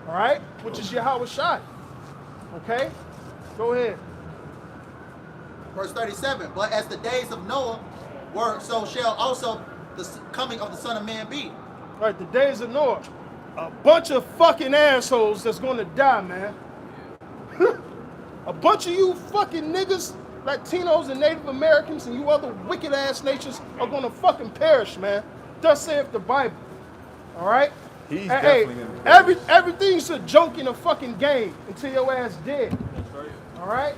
All right, which is Yahweh Shai. Okay, go ahead. Verse 37. But as the days of Noah were, so shall also the coming of the Son of Man be. All right, the days of Noah. A bunch of fucking assholes that's going to die, man. A bunch of you fucking niggas, Latinos and Native Americans and you other wicked ass nations are going to fucking perish, man. Thus saith the Bible. All right? He's Hey, definitely gonna perish. everything's a joke in a fucking game until your ass dead. That's right. All right?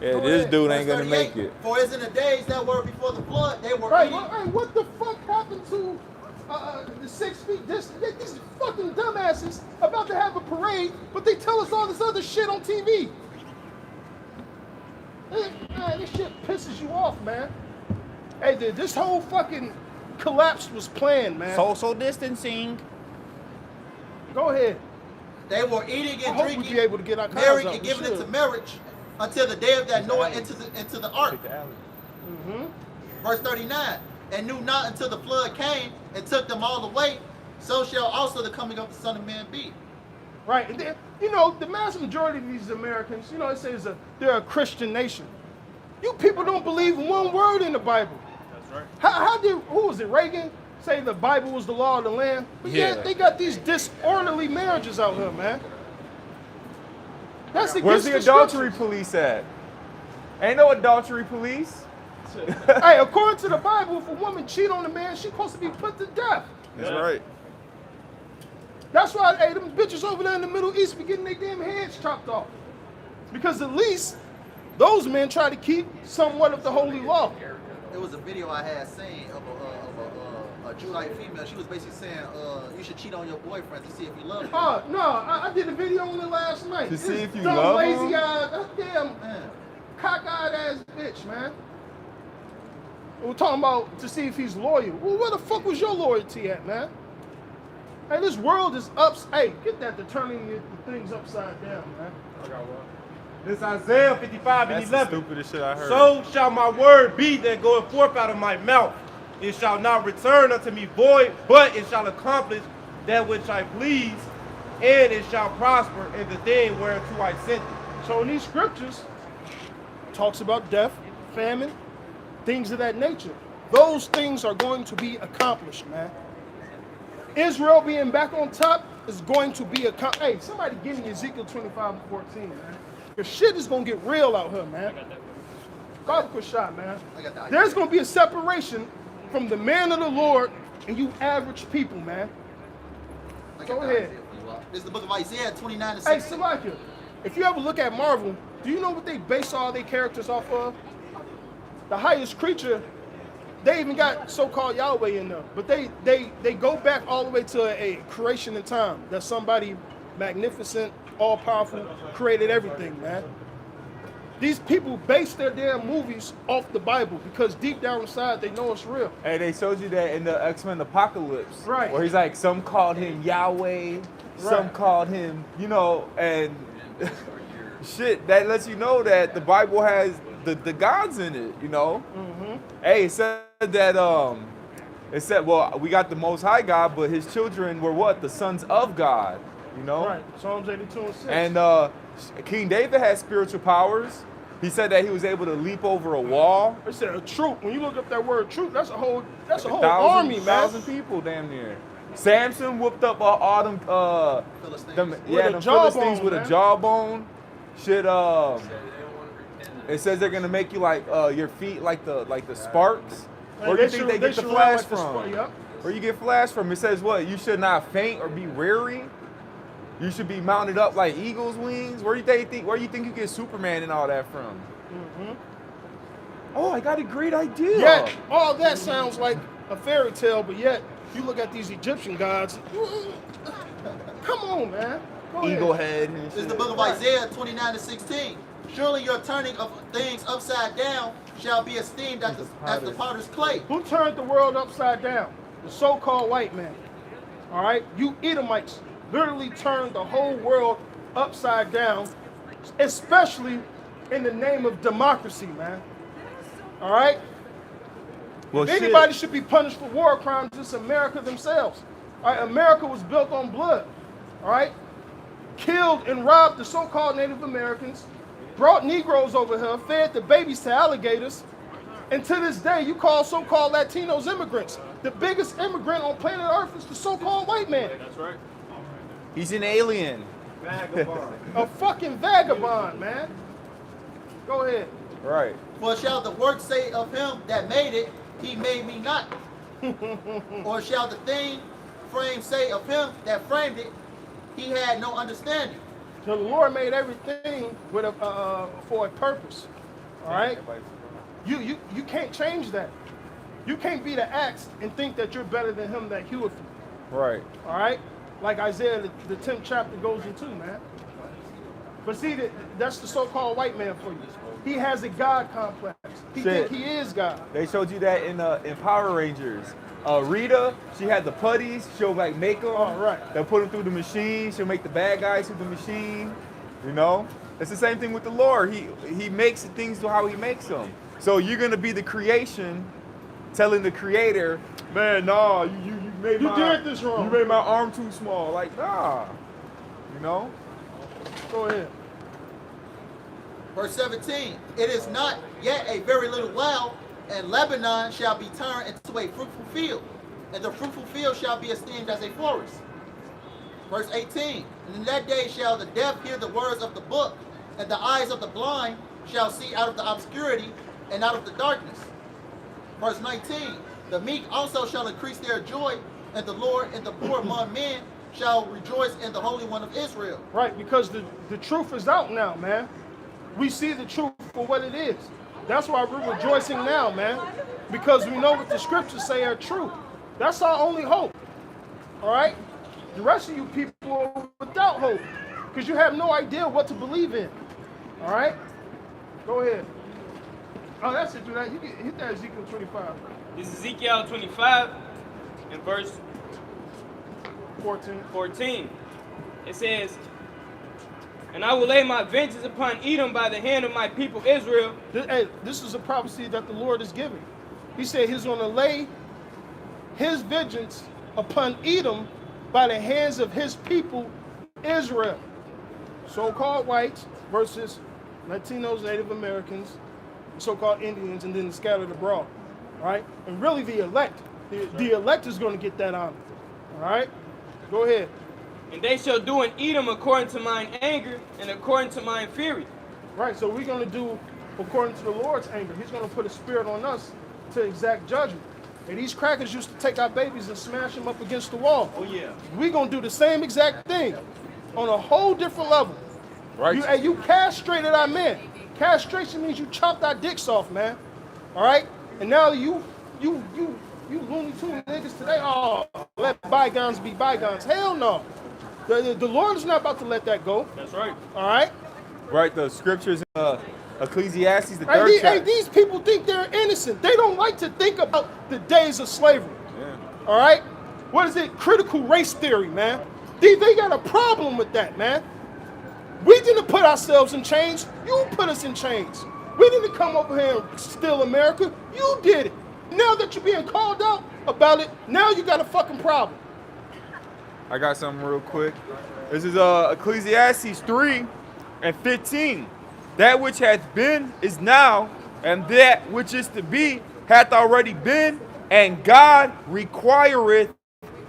Yeah, Go this ahead. dude Verse ain't gonna 38, make it. For as in the days that were before the flood, they were Right, eating. what the fuck happened to the 6 feet distance? These fucking dumbasses about to have a parade, but they tell us all this other shit on TV. Man, this shit pisses you off, man. Hey, dude, this whole fucking collapse was planned, man. Social distancing. Go ahead. They were eating I and hope we drinking, be able to get our cars marrying out. and We giving it should. to marriage, until the day of that Noah into the ark. Take the alley. Mm-hmm. Verse 39, and knew not until the flood came and took them all away, so shall also the coming of the Son of Man be. Right. And then, you know, the mass majority of these Americans, you know, it says they're a Christian nation. You people don't believe one word in the Bible. That's right. How did, who was it, Reagan, say the Bible was the law of the land? But Yeah. yet they got these disorderly marriages out here, man. That's against Where's the adultery scriptures. police at? Ain't no adultery police. Hey, according to the Bible, if a woman cheat on a man, she's supposed to be put to death. That's right. That's why, hey, them bitches over there in the Middle East be getting their damn heads chopped off. Because at least those men try to keep somewhat of the holy law. There was a video I had seen of a Judite female. She was basically saying, you should cheat on your boyfriend to see if you love him. Oh, no, I did a video on it last night. To see This if you dumb, love lazy him? eyed, damn Man. cockeyed ass bitch, man. We're talking about to see if he's loyal. Well, where the fuck was your loyalty at, man? Hey, this world is Hey, get that to turning the things upside down, man. This Isaiah 55 and That's the 11. stupidest shit I heard. So shall my word be that goeth forth out of my mouth. It shall not return unto me void, but it shall accomplish that which I please, and it shall prosper in the thing whereunto I sent it. So in these scriptures, it talks about death, famine, things of that nature. Those things are going to be accomplished, man. Israel being back on top is going to be accomplished. Hey, somebody give me Ezekiel 25 and 14, man. Your shit is going to get real out here, man. God, quick shot, man. I got that. There's going to be a separation from the man of the Lord and you average people, man. I got Go that ahead. Isaiah for you, Walt. This is the book of Isaiah 29 and Hey, 16. Salakia, if you ever look at Marvel, do you know what they base all their characters off of? The highest creature, they even got so-called Yahweh in there. But they go back all the way to a creation in time. That somebody magnificent, all-powerful, created everything, man. These people base their damn movies off the Bible because deep down inside they know it's real. Hey, they showed you that in the X-Men Apocalypse. Right. Where he's like, some called him Yahweh, some Right. called him, you know, and shit, that lets you know that the Bible has the gods in it, you know? Mm-hmm. Hey, it said that, it said, well, we got the Most High God, but his children were what? The sons of God, you know? Right. Psalms 82 and 6. And King David had spiritual powers. He said that he was able to leap over a wall. They said a troop. When you look up that word troop, that's a whole army, man. 1,000 people, damn near. Samson whooped up all them, Philistines. them, With yeah, a them jawbone, Philistines with man. a jawbone. Shit, Said they don't want to repent. it says they're gonna make you like your feet like the sparks. Hey, Where do you think they get the should run flash like the from? Yep. Where you get flash from? It says what? You should not faint or be weary. You should be mounted up like eagle's wings. Where you think you get Superman and all that from? Mm-hmm. Oh, I got a great idea. Yet, all that sounds like a fairy tale, but yet you look at these Egyptian gods. Come on, man. Go Eagle ahead. head and This is shit. the book of Isaiah 29 and 16. Surely your turning of things upside down shall be esteemed as the potter's clay. Who turned the world upside down? The so-called white man. All right? You Edomites literally turned the whole world upside down, especially in the name of democracy, man. All right? Well, If shit. anybody should be punished for war crimes, it's America themselves. All right? America was built on blood. All right? Killed and robbed the so-called Native Americans, brought Negroes over here, fed the babies to alligators, and to this day, you call so-called Latinos immigrants. The biggest immigrant on planet Earth is the so-called white man. That's right. He's an alien. Vagabond. A fucking vagabond, man. Go ahead. Right. For shall the work say of him that made it, he made me not? Or shall the thing frame say of him that framed it, he had no understanding? So the Lord made everything with for a purpose. All right? You can't change that. You can't be the axe and think that you're better than him that heweth you. Right. All right? Like Isaiah, the 10th chapter goes into, man. But see, that's the so-called white man for you. He has a God complex. He Shit. think he is God. They showed you that in Power Rangers. Rita, she had the putties. She'll like make them. Oh, right. They'll put them through the machine. She'll make the bad guys through the machine. You know, it's the same thing with the Lord. He makes the things to how he makes them. So you're gonna be the creation, telling the Creator, man, nah, you made You did this wrong. You made my arm too small. Like, nah, you know. Go ahead. Verse 17, it is not yet a very little while, and Lebanon shall be turned into a fruitful field, and the fruitful field shall be esteemed as a forest. Verse 18, and in that day shall the deaf hear the words of the book, and the eyes of the blind shall see out of the obscurity and out of the darkness. Verse 19, the meek also shall increase their joy, and the Lord and the poor among men shall rejoice in the Holy One of Israel. Right, because the truth is out now, man. We see the truth for what it is. That's why we're rejoicing now, man. Because we know what the scriptures say are true. That's our only hope. All right? The rest of you people are without hope. Because you have no idea what to believe in. All right? Go ahead. Oh, that's it. Do that. You can hit that Ezekiel 25. This is Ezekiel 25 and verse 14. It says, and I will lay my vengeance upon Edom by the hand of my people Israel. This is a prophecy that the Lord is giving. He said he's going to lay his vengeance upon Edom by the hands of his people Israel. So-called whites versus Latinos, Native Americans, so-called Indians, and then scattered abroad. All right? And really the elect. The elect is going to get that honor. All right? Go ahead. And they shall do in Edom according to mine anger and according to mine fury. Right, so we're going to do according to the Lord's anger. He's going to put a spirit on us to exact judgment. And these crackers used to take our babies and smash them up against the wall. Oh, yeah. We're going to do the same exact thing on a whole different level. Right. You castrated our men. Castration means you chopped our dicks off, man. All right? And now you Looney Tune niggas today, oh, let bygones be bygones. Hell no. The Lord is not about to let that go. That's right. All right? Right, the scriptures in Ecclesiastes, the third chapter. These people think they're innocent. They don't like to think about the days of slavery. Yeah. All right? What is it? Critical race theory, man. They got a problem with that, man. We didn't put ourselves in chains. You put us in chains. We didn't come over here and steal America. You did it. Now that you're being called out about it, now you got a fucking problem. I got something real quick. This is Ecclesiastes 3 and 15. That which hath been is now, and that which is to be hath already been, and God requireth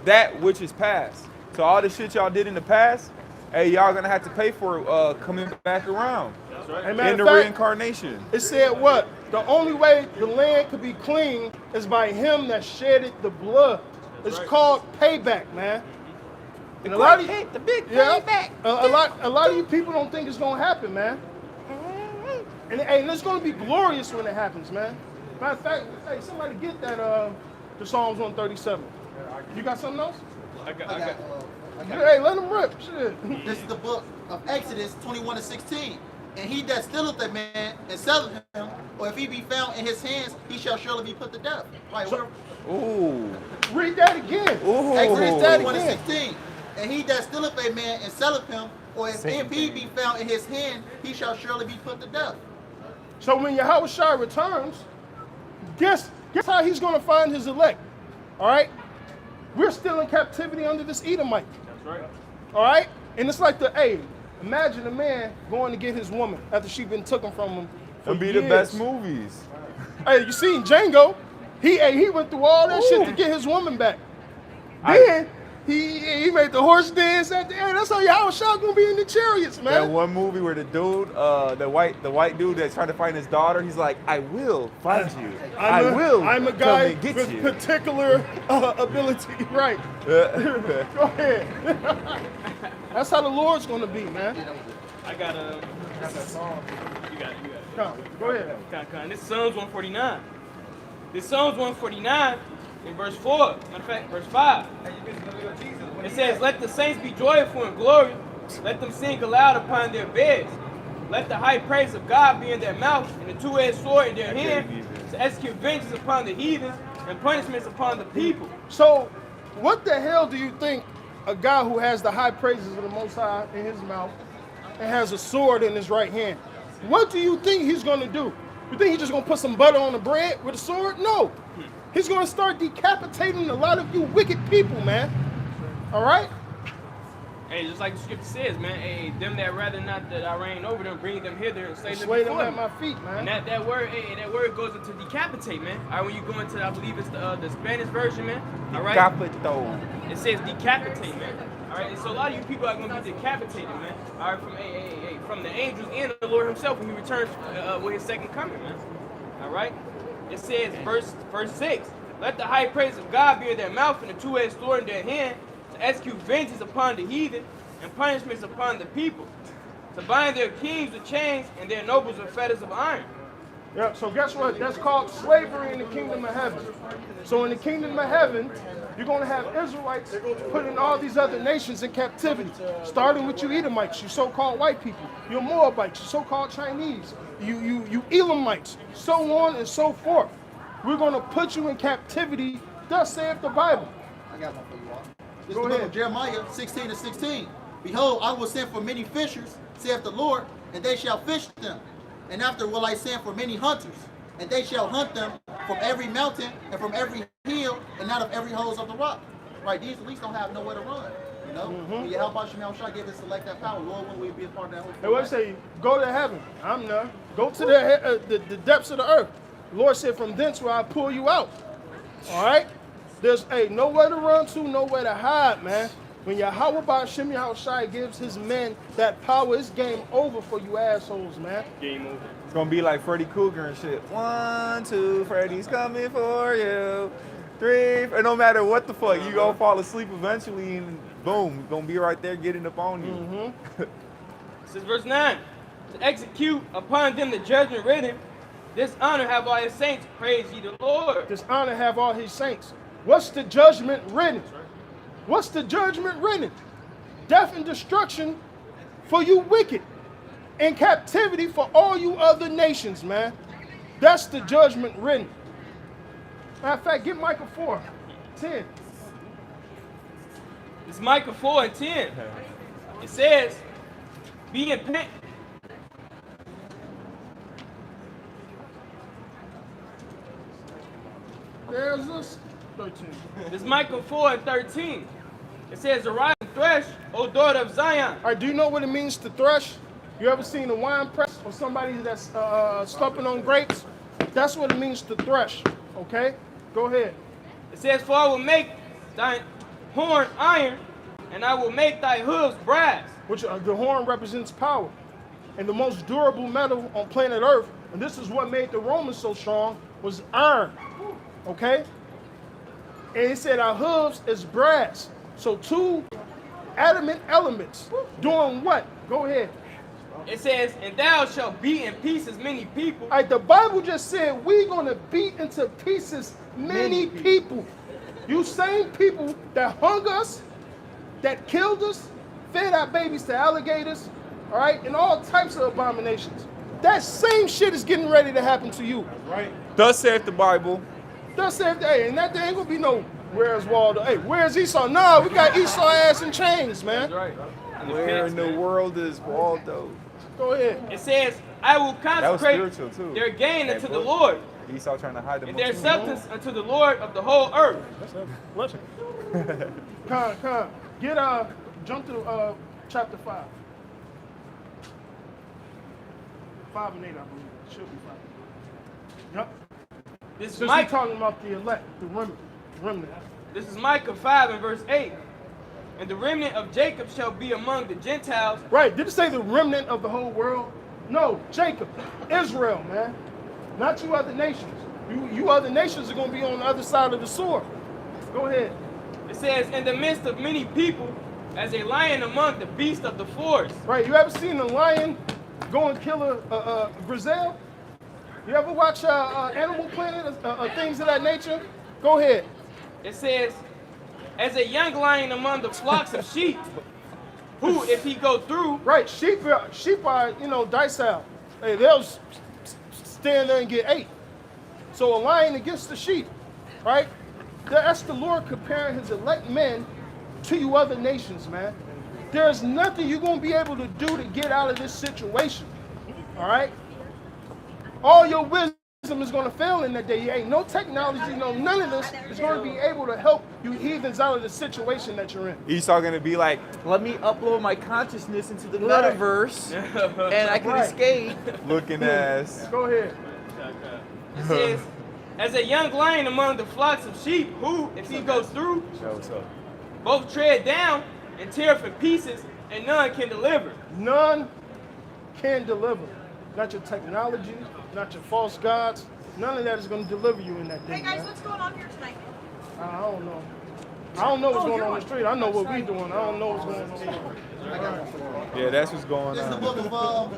that which is past. So all the shit y'all did in the past, hey, y'all gonna have to pay for coming back around. That's right. In the reincarnation. It said what? The only way the land could be clean is by him that shedded the blood. It's called payback, man. And a lot of the big payback. A lot of you people don't think it's gonna happen, man. And it's gonna be glorious when it happens, man. Matter of fact, hey, somebody get that the Psalms 137. You got something else? I got. Hey, let them rip. Shit. This is the book of Exodus 21 and 16. And he that stealeth a man and selleth him, or if he be found in his hands, he shall surely be put to death. Right, Ooh. Read that again. Ooh. Exodus 21 and 16. And he that stealeth a man and selleth him, or if he be found in his hand, he shall surely be put to death. So when Yahushua returns, guess how he's going to find his elect. All right? We're still in captivity under this Edomite. That's right. All right? And it's like imagine a man going to get his woman after she been taken from him for It'll be years. the best movies. Hey, you seen Django? He went through all that shit to get his woman back. Then he made the horse dance at the end. That's how Yahushua gonna be in the chariots, man. That one movie where the dude, the white dude that's trying to find his daughter, he's like, I will find you. I'm a guy come and get with you. particular ability. Right. Go ahead. That's how the Lord's gonna be, man. I got You got it. Come, go ahead. Come. This is Psalms 149. This Psalms 149 in verse 4. Matter of fact, verse 5. It says, let the saints be joyful in glory. Let them sing aloud upon their beds. Let the high praise of God be in their mouth, and the two-edged sword in their hand, to execute vengeance upon the heathen and punishments upon the people. So, what the hell do you think a guy who has the high praises of the Most High in his mouth and has a sword in his right hand. What do you think he's going to do? You think he's just going to put some butter on the bread with a sword? No. He's going to start decapitating a lot of you wicked people, man. All right? Hey, just like the scripture says, man, hey, them that rather not that I reign over them, bring them hither and slay them Slay them before at me. my feet, man. And that word, hey, that word goes into decapitate, man. All right, when you go into, I believe it's the Spanish version, man. All right, Decapito. it says decapitate, man. All right, and so a lot of you people are gonna be decapitated, man. All right, from the angels and the Lord Himself when He returns with His second coming, man. All right, it says verse 6. Let the high praise of God be in their mouth and the two-edged sword in their hand, to execute vengeance upon the heathen and punishments upon the people, to bind their kings with chains and their nobles with fetters of iron. Yeah, so guess what? That's called slavery in the kingdom of heaven. So in the kingdom of heaven, you're going to have Israelites putting all these other nations in captivity, starting with you Edomites, you so-called white people, you Moabites, you so-called Chinese, you Elamites, so on and so forth. We're going to put you in captivity, thus saith the Bible. I got one for you all. This Go is the book ahead. of Jeremiah 16:16. Behold, I will send for many fishers, saith the Lord, and they shall fish them. And after will I send for many hunters, and they shall hunt them from every mountain and from every hill, and out of every holes of the rock. Right? These at least don't have nowhere to run. You know? When you help out Shemal Shah, give us select that power. Lord, when we be a part of that whole Hey, what say? Go to heaven. I'm not. Go to the depths of the earth. The Lord said, from thence will I pull you out. All right? There's nowhere to run to, nowhere to hide, man. When Yahweh Ba'ashem Yahushai gives his men that power, it's game over for you assholes, man. Game over. It's gonna be like Freddy Krueger and shit. 1, 2, Freddy's coming for you. 3, and no matter what the fuck, you gonna fall asleep eventually, and boom, gonna be right there getting up on you. This is verse 9. To execute upon them the judgment written, this honor have all his saints, praise ye the Lord. This honor have all his saints. What's the judgment written? What's the judgment written? Death and destruction for you wicked, and captivity for all you other nations, man. That's the judgment written. Matter of fact, get Micah 4:10. It's Micah 4:10. It says, be in pent. There's this 13. It's Micah 4:13. It says, arise and thresh, O daughter of Zion. All right, do you know what it means to thresh? You ever seen a wine press or somebody that's stumping on grapes? That's what it means to thresh, okay? Go ahead. It says, for I will make thy horn iron, and I will make thy hooves brass. Which the horn represents power. And the most durable metal on planet Earth, and this is what made the Romans so strong, was iron, okay? And it said our hooves is brass. So two adamant elements doing what? Go ahead. It says, and thou shalt beat in pieces many people. All right, the Bible just said we're going to beat into pieces many people. You same people that hung us, that killed us, fed our babies to alligators, all right, and all types of abominations. That same shit is getting ready to happen to you. Right? Thus saith the Bible. Thus saith, hey, and that there ain't gonna be no, where's Waldo? Hey, where's Esau? Nah, we got Esau ass in chains, man. That's right. Where in the world is Waldo? Go ahead. It says, I will That was consecrate spiritual too. their gain That unto the book. Lord, Esau trying to hide them. and their substance unto the Lord of the whole earth. Listen. Con. Get jump to chapter 5. 5 and 8, I believe. It should be 5. Yep. This is Since we're Micah. talking about the elect, the remnant. This is Micah 5 and verse 8. And the remnant of Jacob shall be among the Gentiles. Right, did it say the remnant of the whole world? No, Jacob, Israel, man. Not you other nations. You other nations are going to be on the other side of the sword. Go ahead. It says, in the midst of many people, as a lion among the beasts of the forest. Right, you ever seen a lion go and kill a gazelle? You ever watch Animal Planet, things of that nature? Go ahead. It says, as a young lion among the flocks of sheep, who, if he go through, Right, sheep are, docile. Hey, they'll stand there and get ate. So a lion against the sheep, right? That's the Lord comparing his elect men to you other nations, man. there's nothing you're going to be able to do to get out of this situation. All right? All your wisdom is going to fail in that day. Ain't no technology, none of this is going to be able to help you heathens out of the situation that you're in. Esau gonna be like, let me upload my consciousness into the metaverse, and I can escape. Looking ass. Go ahead. It says, as a young lion among the flocks of sheep, who, if he goes through, both tread down and tear for pieces, and none can deliver. None can deliver. Not your technology, not your false gods. None of that is going to deliver you in that day. Hey guys, man. what's going on here tonight? I don't know. I don't know what's going on in the street. I know what we doing. I don't know what's going on. Yeah, that's what's going This is the on.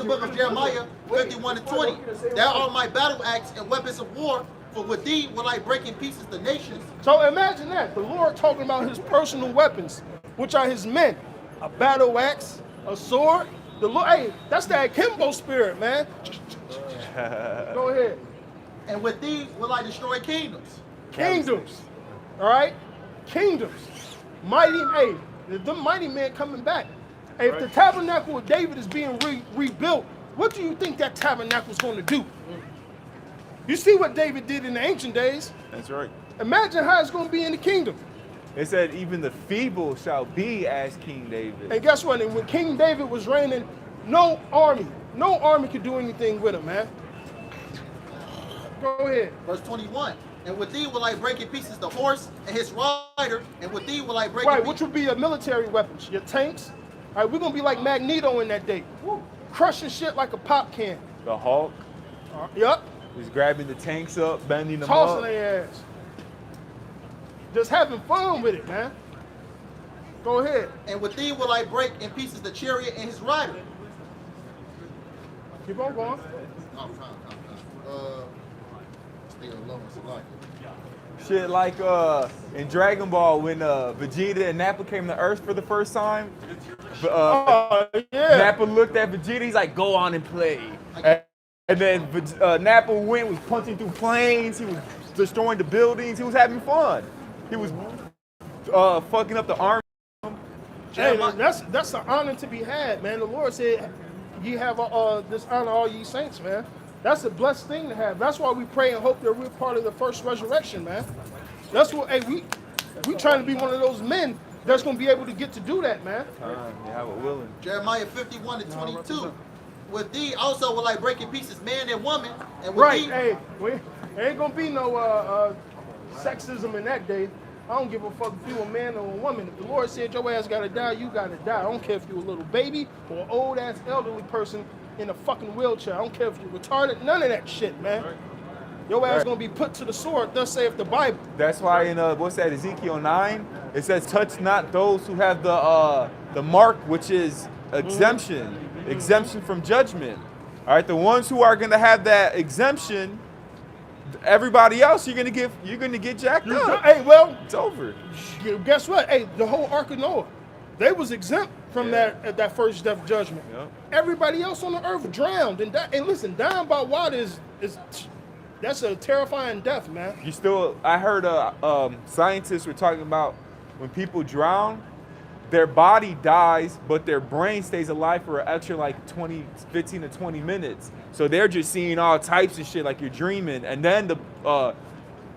book of Jeremiah 51 and 20. There are my battle axe and weapons of war, for with thee will I break in pieces the nations. So imagine that. The Lord talking about his personal weapons, which are his men. A battle axe, a sword. The Lord, hey, that's that Kimbo spirit, man. Go ahead. And with thee will I destroy kingdoms. Kingdoms. All right? Kingdoms. Mighty, hey, the mighty man coming back. Hey, if the tabernacle of David is being rebuilt, what do you think that tabernacle is going to do? You see what David did in the ancient days. That's right. Imagine how it's going to be in the kingdom. It said, even the feeble shall be as King David. And guess what? And when King David was reigning, no army could do anything with him, man. Go ahead. Verse 21. And with thee will I break in pieces the horse and his rider, and with thee will I break Right, in which pieces. would be your military weapons, your tanks. All right, we're going to be like Magneto in that day. Crushing shit like a pop can. The Hulk Yup. is grabbing the tanks up, bending them Tossing up. their ass. Just having fun with it, man. Go ahead. And with thee will I break in pieces the chariot and his rider. Keep on going. Stay alone, Salaki. Shit like in Dragon Ball when Vegeta and Nappa came to Earth for the first time. Oh, yeah. Nappa looked at Vegeta, he's like, go on and play. And then Nappa was punching through planes, he was destroying the buildings, he was having fun. He was fucking up the army. Hey, that's an honor to be had, man. The Lord said, "Ye have this honor, all ye saints," man. That's a blessed thing to have. That's why we pray and hope that we're part of the first resurrection, man. That's what. Hey, we trying to be one of those men that's gonna be able to get to do that, man. Yeah, we're willing. Jeremiah 51 and 22. With thee also will I break in pieces man and woman, and with Right. thee Hey, there ain't gonna be no sexism in that day. I don't give a fuck if you a man or a woman. If the Lord said your ass gotta die, you gotta die. I don't care if you a little baby or an old ass elderly person in a fucking wheelchair. I don't care if you're retarded. None of that shit, man. Your ass gonna be put to the sword. Thus saith the Bible. That's why in what's that, Ezekiel 9, it says, touch not those who have the mark, which is exemption, exemption from judgment. All right, the ones who are gonna have that exemption, everybody else, you're gonna get jacked up. Hey, well, It's over. guess what? Hey, the whole Ark of Noah, they was exempt from that first death judgment. Yep. Everybody else on the earth drowned and died. And listen, dying by water is that's a terrifying death, man. You still, I heard scientists were talking about when people drown, their body dies, but their brain stays alive for an extra like 15 to 20 minutes. So they're just seeing all types of shit like you're dreaming. And then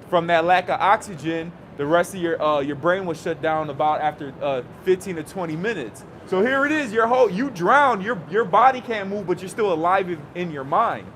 from that lack of oxygen, the rest of your brain was shut down about after 15 to 20 minutes. So here it is, you drown, your body can't move, but you're still alive in your mind.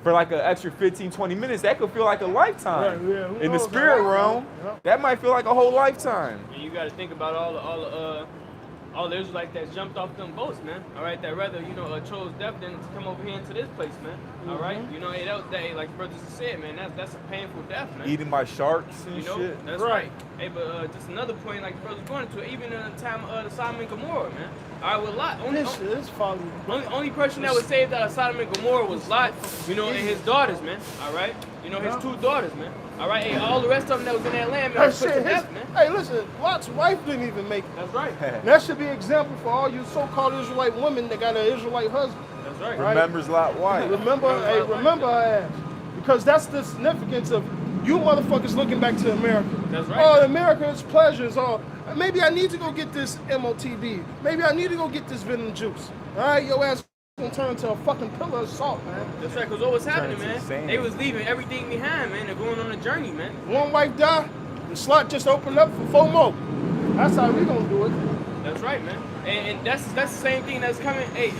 For like an extra 15, 20 minutes, that could feel like a lifetime. Right, yeah, who In the knows? spirit realm, Yeah. that might feel like a whole lifetime. And you got to think about all the Israelites that jumped off them boats, man. All right, that rather chose death than to come over here into this place, man. All right, hey, that like brothers have said, man, that's a painful death, man. Eaten by sharks and You know, shit. that's right. Hey, but just another point, like the brother's going into, even in the time of the Sodom and Gomorrah, man. All right, with Lot, only person that was saved out of Sodom and Gomorrah was Lot, and his daughters, man. All right, his two daughters, man. All right, hey, all the rest of them that was in that land, man, was put to death, man. Hey, listen, Lot's wife didn't even make it. That's right. And that should be an example for all you so-called Israelite women that got an Israelite husband. That's right. Remembers Lot White. Remember her ass. Because that's the significance of you motherfuckers looking back to America. That's right. Oh, America's pleasures. Oh, Maybe I need to go get this MOTB. Maybe I need to go get this venom juice. All right, your ass gonna turn into a fucking pillar of salt, man. That's right, because what was happening, Turn into man? sand. They was leaving everything behind, man. They're going on a journey, man. One wife died, the slot just opened up for 4 more. That's how we gonna do it. That's right, man. And that's the same thing that's coming. Hey,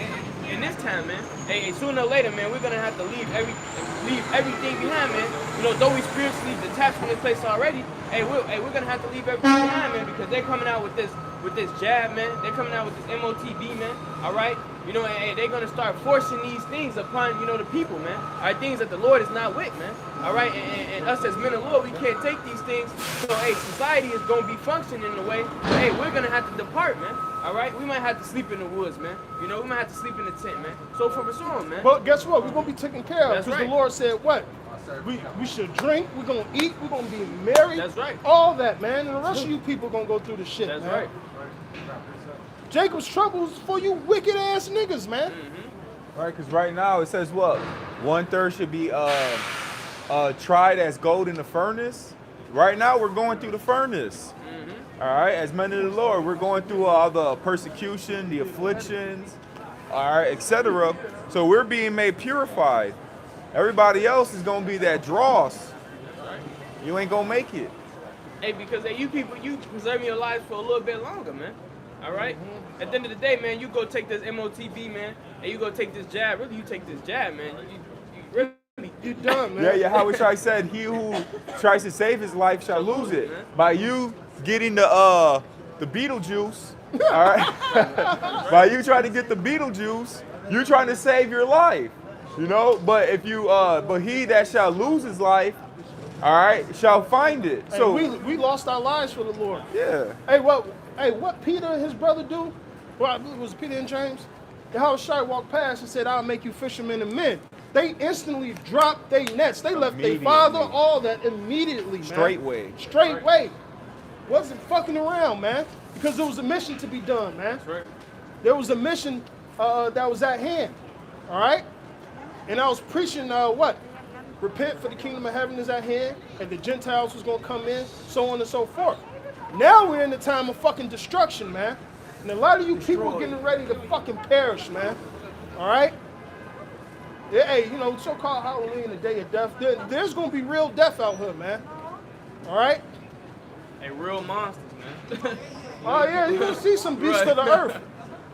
in this time, man. Hey, sooner or later, man, we're gonna have to leave everything behind, man. You know, though we spiritually detached from this place already, we're gonna have to leave everything behind, man, because they're coming out with this jab, man. They're coming out with this MOTB, man. All right. You know, and they're gonna start forcing these things upon, you know, the people, man. All right, things that the Lord is not with, man. All right, and us as men of Lord, we can't take these things. So, hey, society is gonna be functioning in a way. But, hey, we're gonna have to depart, man. All right, we might have to sleep in the woods, man. You know, we might have to sleep in the tent, man. So for us on, man. But guess what? We're gonna be taken care of. That's Because right. the Lord said what? We should drink, we're gonna eat, we're gonna be married. That's right. All that, man. And the rest of you people gonna go through the shit, That's man. right. Jacob's troubles for you wicked ass niggas, man. Right, because right now it says what? 1/3 should be tried as gold in the furnace. Right now we're going through the furnace. All right, as men of the Lord, we're going through all the persecution, the afflictions, all right, etc. So we're being made purified. Everybody else is gonna be that dross. You ain't gonna make it. Hey, because hey, you people, you preserving your lives for a little bit longer, man. All right? At the end of the day, man, you go take this MOTB, man, and you go take this jab. Really, you take this jab, man. You really, You done, man. Yeah, how I said, he who tries to save his life shall lose it. By you getting the Beetlejuice, all right? By you trying to get the Beetlejuice, you're trying to save your life, you know? But if you, but he that shall lose his life, all right, shall find it. Hey, So we lost our lives for the Lord. yeah, Hey, what Peter and his brother do? Well, it was Peter and James. The house Shai walked past and said, "I'll make you fishermen of men." They instantly dropped their nets. They left their father, all that immediately, man. Straightway. Wasn't fucking around, man. Because there was a mission to be done, man. That's right. There was a mission that was at hand. All right? And I was preaching what? Repent, for the kingdom of heaven is at hand, and the Gentiles was going to come in, so on and so forth. Now we're in the time of fucking destruction, man. And a lot of you people getting ready to fucking perish, man. All right? Yeah, hey, you know, so-called Halloween, the day of death, there's going to be real death out here, man. All right? Hey, real monsters, man. Oh, yeah, you're going to see some beasts of the earth.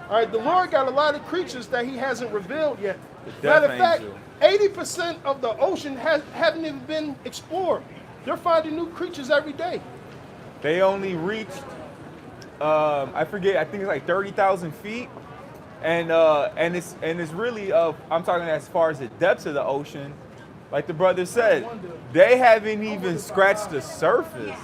All right, the Lord got a lot of creatures that he hasn't revealed yet. death Matter of fact, angel. 80% of the ocean haven't even been explored. They're finding new creatures every day. they only reached, I forget, I think it's like 30,000 feet. And it's really, I'm talking as far as the depths of the ocean, like the brother said, they haven't even scratched the surface.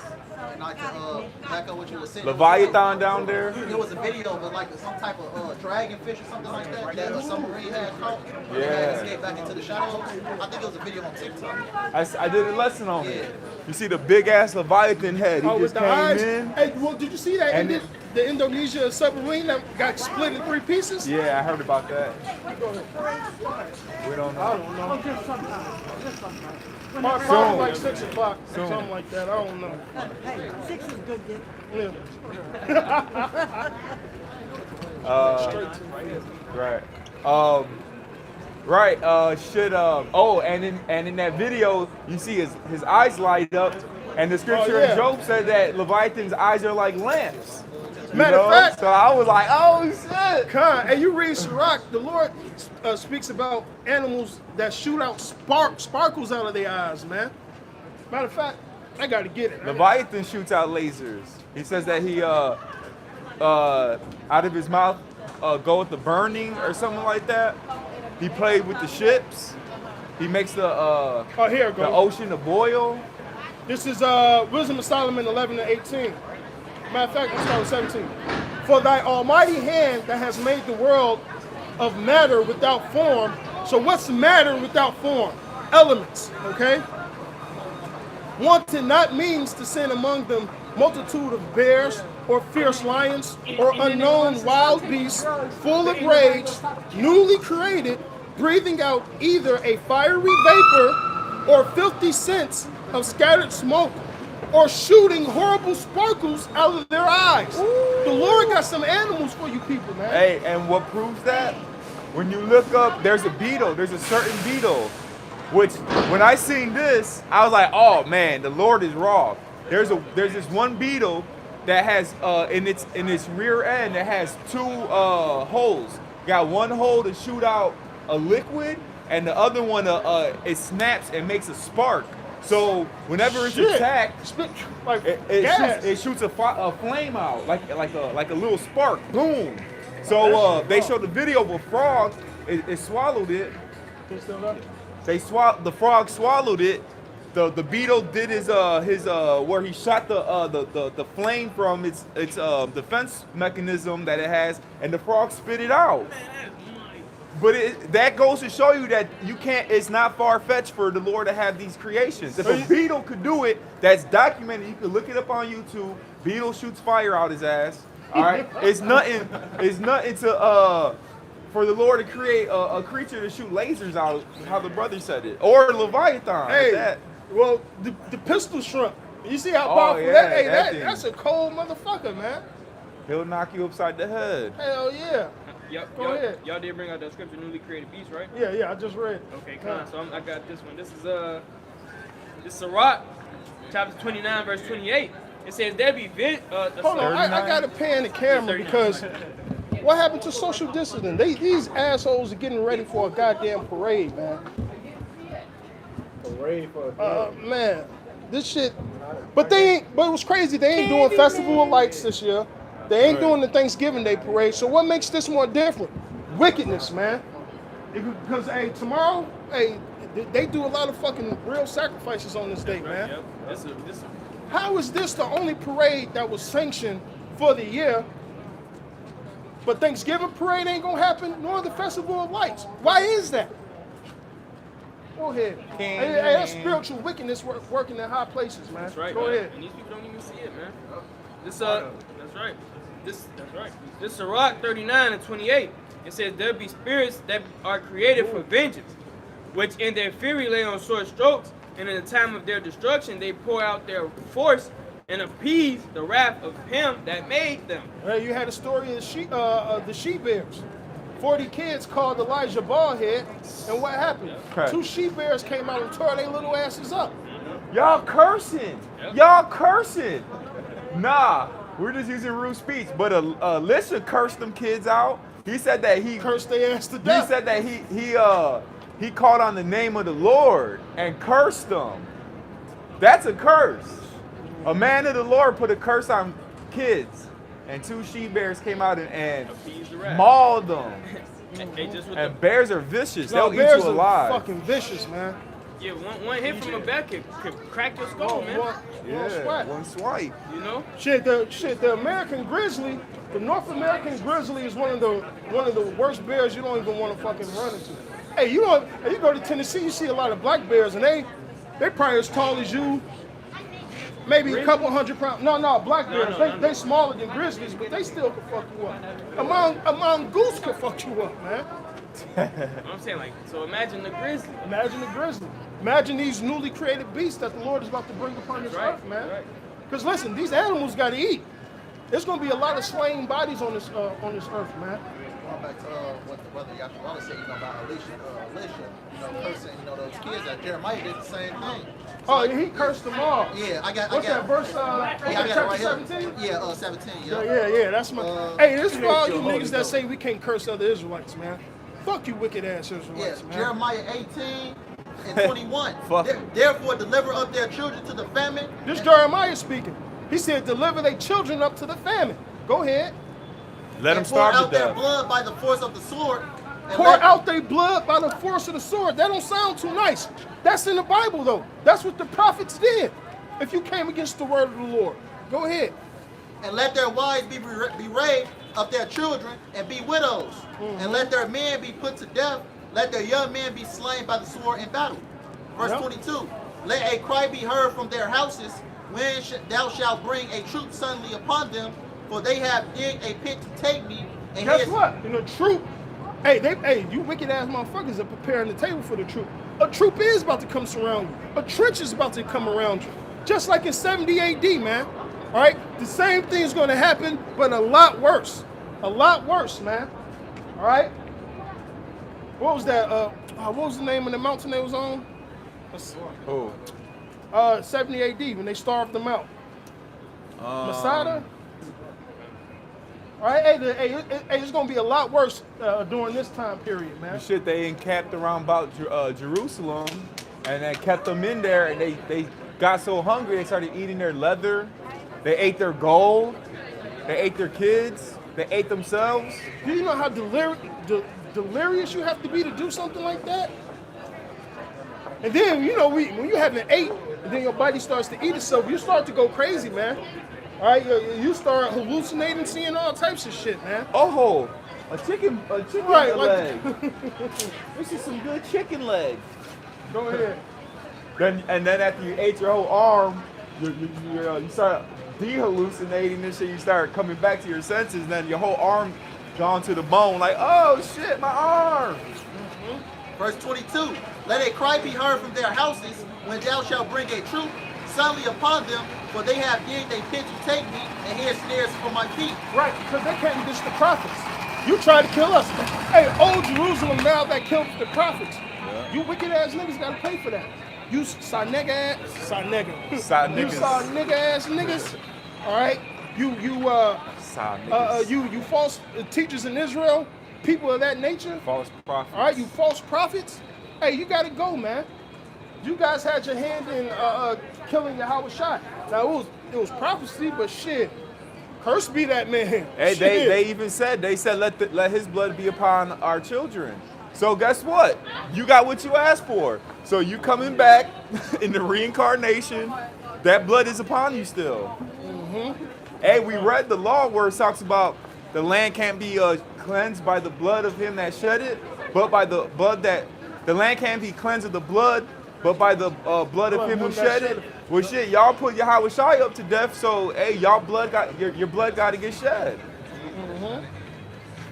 Not to back up what you were saying. Leviathan down there. There was a video of like some type of dragonfish or something like that that a submarine had caught. And Yeah. they had escaped back into the shadows. I think it was a video on TikTok. I did a lesson on it. You see the big ass Leviathan head. He Oh, just with the came eyes. in. Hey, well, did you see that? And The Indonesia submarine that got split in 3 pieces? Yeah, I heard about that. We don't know. I don't know. Probably like 6 o'clock, Soon. something like that. I don't know. Hey, 6 is good, Dick. Yeah. Right. Oh, and in that video, you see his eyes light up, and the scripture yeah. in Job said that Leviathan's eyes are like lamps. You Matter of know? fact- So I was like, oh shit. Con, and you read Sirach, the Lord speaks about animals that shoot out sparkles out of their eyes, man. Matter of fact, I gotta get it. Leviathan shoots out lasers. He says that he out of his mouth goeth the burning or something like that. He played with the ships. He makes the Oh, here it the goes. ocean to boil. This is Wisdom of Solomon 11 and 18. Matter of fact, let's start with 17. For thy almighty hand that has made the world of matter without form. So what's matter without form? Elements, okay? Wanted not means to send among them multitude of bears or fierce lions or unknown wild beasts full of rage, newly created, breathing out either a fiery vapor or filthy scents of scattered smoke or shooting horrible sparkles out of their eyes. The Lord got some animals for you people, man. Hey, and what proves that? When you look up, there's a beetle. There's a certain beetle, which when I seen this, I was like, oh man, the Lord is raw. There's this one beetle that has in its rear end, it has two holes. Got one hole to shoot out a liquid, and the other one it snaps and makes a spark. So whenever it's attacked, Like it shoots a flame out, like a little spark. Boom. So they showed the video of a frog. It swallowed it. The frog swallowed it. The beetle did his where he shot the flame from its defense mechanism that it has, and the frog spit it out. But that goes to show you that you can't. It's not far-fetched for the Lord to have these creations. If a beetle could do it, that's documented. You can look it up on YouTube. Beetle shoots fire out his ass. All right, it's nothing. It's nothing to for the Lord to create a creature to shoot lasers out. How the brother said it, or Leviathan. Hey, that. well, the pistol shrimp. You see how Oh, powerful yeah, that? Hey, that thing. that's a cold motherfucker, man. He'll knock you upside the head. Hell yeah. Go ahead. Y'all did bring out that scripture, newly created beast, right? Yeah, I just read. Okay, come on. So I got this one. This is Sirach, chapter 29, verse 28. It says there be Hold on, I got to pan the camera because what happened to social distancing? These assholes are getting ready for a goddamn parade, man. Parade for Man, this shit. But it was crazy. They ain't doing Festival of Lights this year. They ain't doing the Thanksgiving Day parade. So what makes this more different? Wickedness, man. Because hey, tomorrow, hey, they do a lot of fucking real sacrifices on this day, man. Yep. This How is this the only parade that was sanctioned for the year, but Thanksgiving parade ain't gonna happen, nor the Festival of Lights? Why is that? Go ahead. Hey, that's spiritual wickedness working in high places, man. That's right. Go man. ahead. And these people don't even see it, man. That's right. That's right. This Sirach 39 and 28. It says there be spirits that are created for vengeance, which in their fury lay on sword strokes, and in the time of their destruction they pour out their force and appease the wrath of him that made them. You had a story of the she bears. 40 kids called Elijah Baldhead, and what happened? Okay. 2 she bears came out and tore their little asses up. Y'all cursing. Y'all cursing. Nah, we're just using rude speech. But Elisha cursed them kids out. He said that he Cursed their ass to death. He said that he called on the name of the Lord and cursed them. That's a curse. A man of the Lord put a curse on kids, and 2 she bears came out and Appease the wrath. mauled them. Hey, just with And bears are vicious. No, They'll eat bears you are alive. fucking vicious, man. yeah, one hit from a back could crack your skull, man. Yeah, one swipe. You know? The American grizzly, the North American grizzly is one of the worst bears you don't even want to fucking run into. Hey, you go to Tennessee, you see a lot of black bears, and they probably as tall as you, maybe a couple 100 pounds. No, black bears, they smaller than grizzlies, but they still can fuck you up. A mongoose can fuck you up, man. I'm saying, like, so imagine the grizzly. Imagine the grizzly. Imagine these newly created beasts that the Lord is about to bring upon this earth, man. Right. Because listen, these animals got to eat. There's going to be a lot of slain bodies on this earth, man. Going back to what the brother Yasharala said, about Elisha, cursing, those kids. That Jeremiah did the same thing. Oh, he cursed them all. Yeah, I got. What's that verse? I got it right chapter here. 17? Yeah, 17. Yeah. That's my. Hey, this is for all you niggas that say we can't curse other Israelites, man. Fuck you, wicked ass Israelites, man. Jeremiah 18 and 21. Fuck. Therefore, deliver up their children to the famine. This Jeremiah speaking. He said, deliver their children up to the famine. Go ahead. Let them And pour starve to out their death. blood by the force of the sword. And Pour out their blood by the force of the sword. That don't sound too nice. That's in the Bible, though. That's what the prophets did. If you came against the word of the Lord. Go ahead. And let their wives be bereaved of their children and be widows. And let their men be put to death. Let their young men be slain by the sword in battle. Verse 22. Let a cry be heard from their houses when thou shalt bring a troop suddenly upon them, for they have digged a pit to take me. And Guess what? In a troop, hey, you wicked ass motherfuckers are preparing the table for the troop. A troop is about to come surround you. A trench is about to come around you. just like in 70 AD, man. All right, the same thing's going to happen, but a lot worse. A lot worse, man. All right. What was that? What was the name of the mountain they was on? Oh. 70 AD when they starved them out. Masada. All right, hey, it's gonna be a lot worse during this time period, man. The shit they encamped around about Jerusalem, and then kept them in there, and they got so hungry they started eating their leather, they ate their gold, they ate their kids, they ate themselves. Do you know how delirious you have to be to do something like that? And then, you know, when you haven't ate, and then your body starts to eat itself, you start to go crazy, man. All right, you start hallucinating, seeing all types of shit, man. Oh, a chicken Right, leg. This is some good chicken leg. Go ahead. And then after you ate your whole arm, you start de-hallucinating and shit. You start coming back to your senses, and then your whole arm gone to the bone. Like, oh shit, my arm. Verse 22, let a cry be heard from their houses when thou shalt bring a troop suddenly upon them, for they have digged a pit to take me, and here snares for my feet. Right, because they can't ditch the prophets. You try to kill us. Hey, old Jerusalem now that killed the prophets. Yeah. You wicked ass niggas gotta pay for that. You saw nigga ass niggas. All right. You false teachers in Israel, people of that nature. False prophets. All right, you false prophets. Hey, you gotta go, man. You guys had your hand in killing Yahweh Shai. Now it was prophecy, but shit, cursed be that man. Hey, they even said let his blood be upon our children. So guess what? You got what you asked for. So you coming back in the reincarnation, that blood is upon you still. Mm-hmm. Hey, we read the law where it talks about the land can't be cleansed by the blood of him that shed it, but by the blood the land can't be cleansed of the blood, but by the blood of him who shed it. Well, shit, y'all put Yahweh Shai up to death, so hey, your blood got to get shed. Mm-hmm.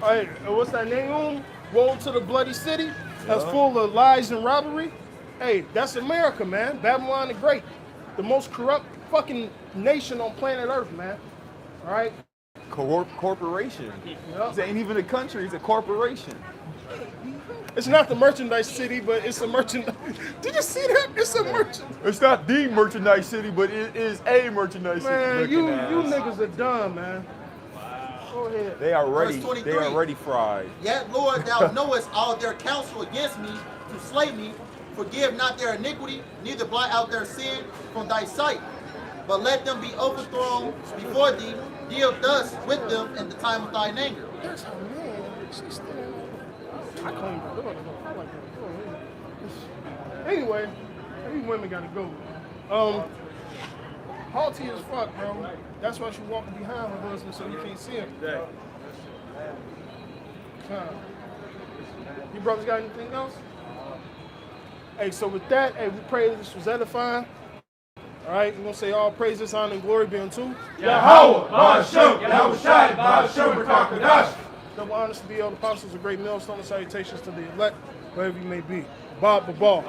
All right, what's that name? Woe to the bloody city that's full of lies and robbery. Hey, that's America, man. Babylon the Great, the most corrupt fucking nation on planet Earth, man. All right. Corporation. Yep. It ain't even a country; it's a corporation. It's not the merchandise city, but it's a merchandise. Did you see that? It's a merchandise. It's not the merchandise city, but it is a merchandise city. Man, you niggas are dumb, man. Go ahead. They are ready fried. Yet, Lord, thou knowest all their counsel against me to slay me. Forgive not their iniquity, neither blot out their sin from thy sight. But let them be overthrown before thee. Deal thus with them in the time of thine anger. That's how man. I claim the Anyway, these women gotta go. Haughty as fuck, bro. That's why she walking behind her husband so you can't see him. You brothers got anything else? Hey, so with that, hey, we pray that this was edifying. All right, we're gonna say all praises, honor, and glory be unto Yahweh, Ba'ashem, Yahweh Shai, Ba'ashem, B'Kakadash. Double honors to be all the apostles, a great millstone, and salutations to the elect, wherever you may be. Bob, Babal.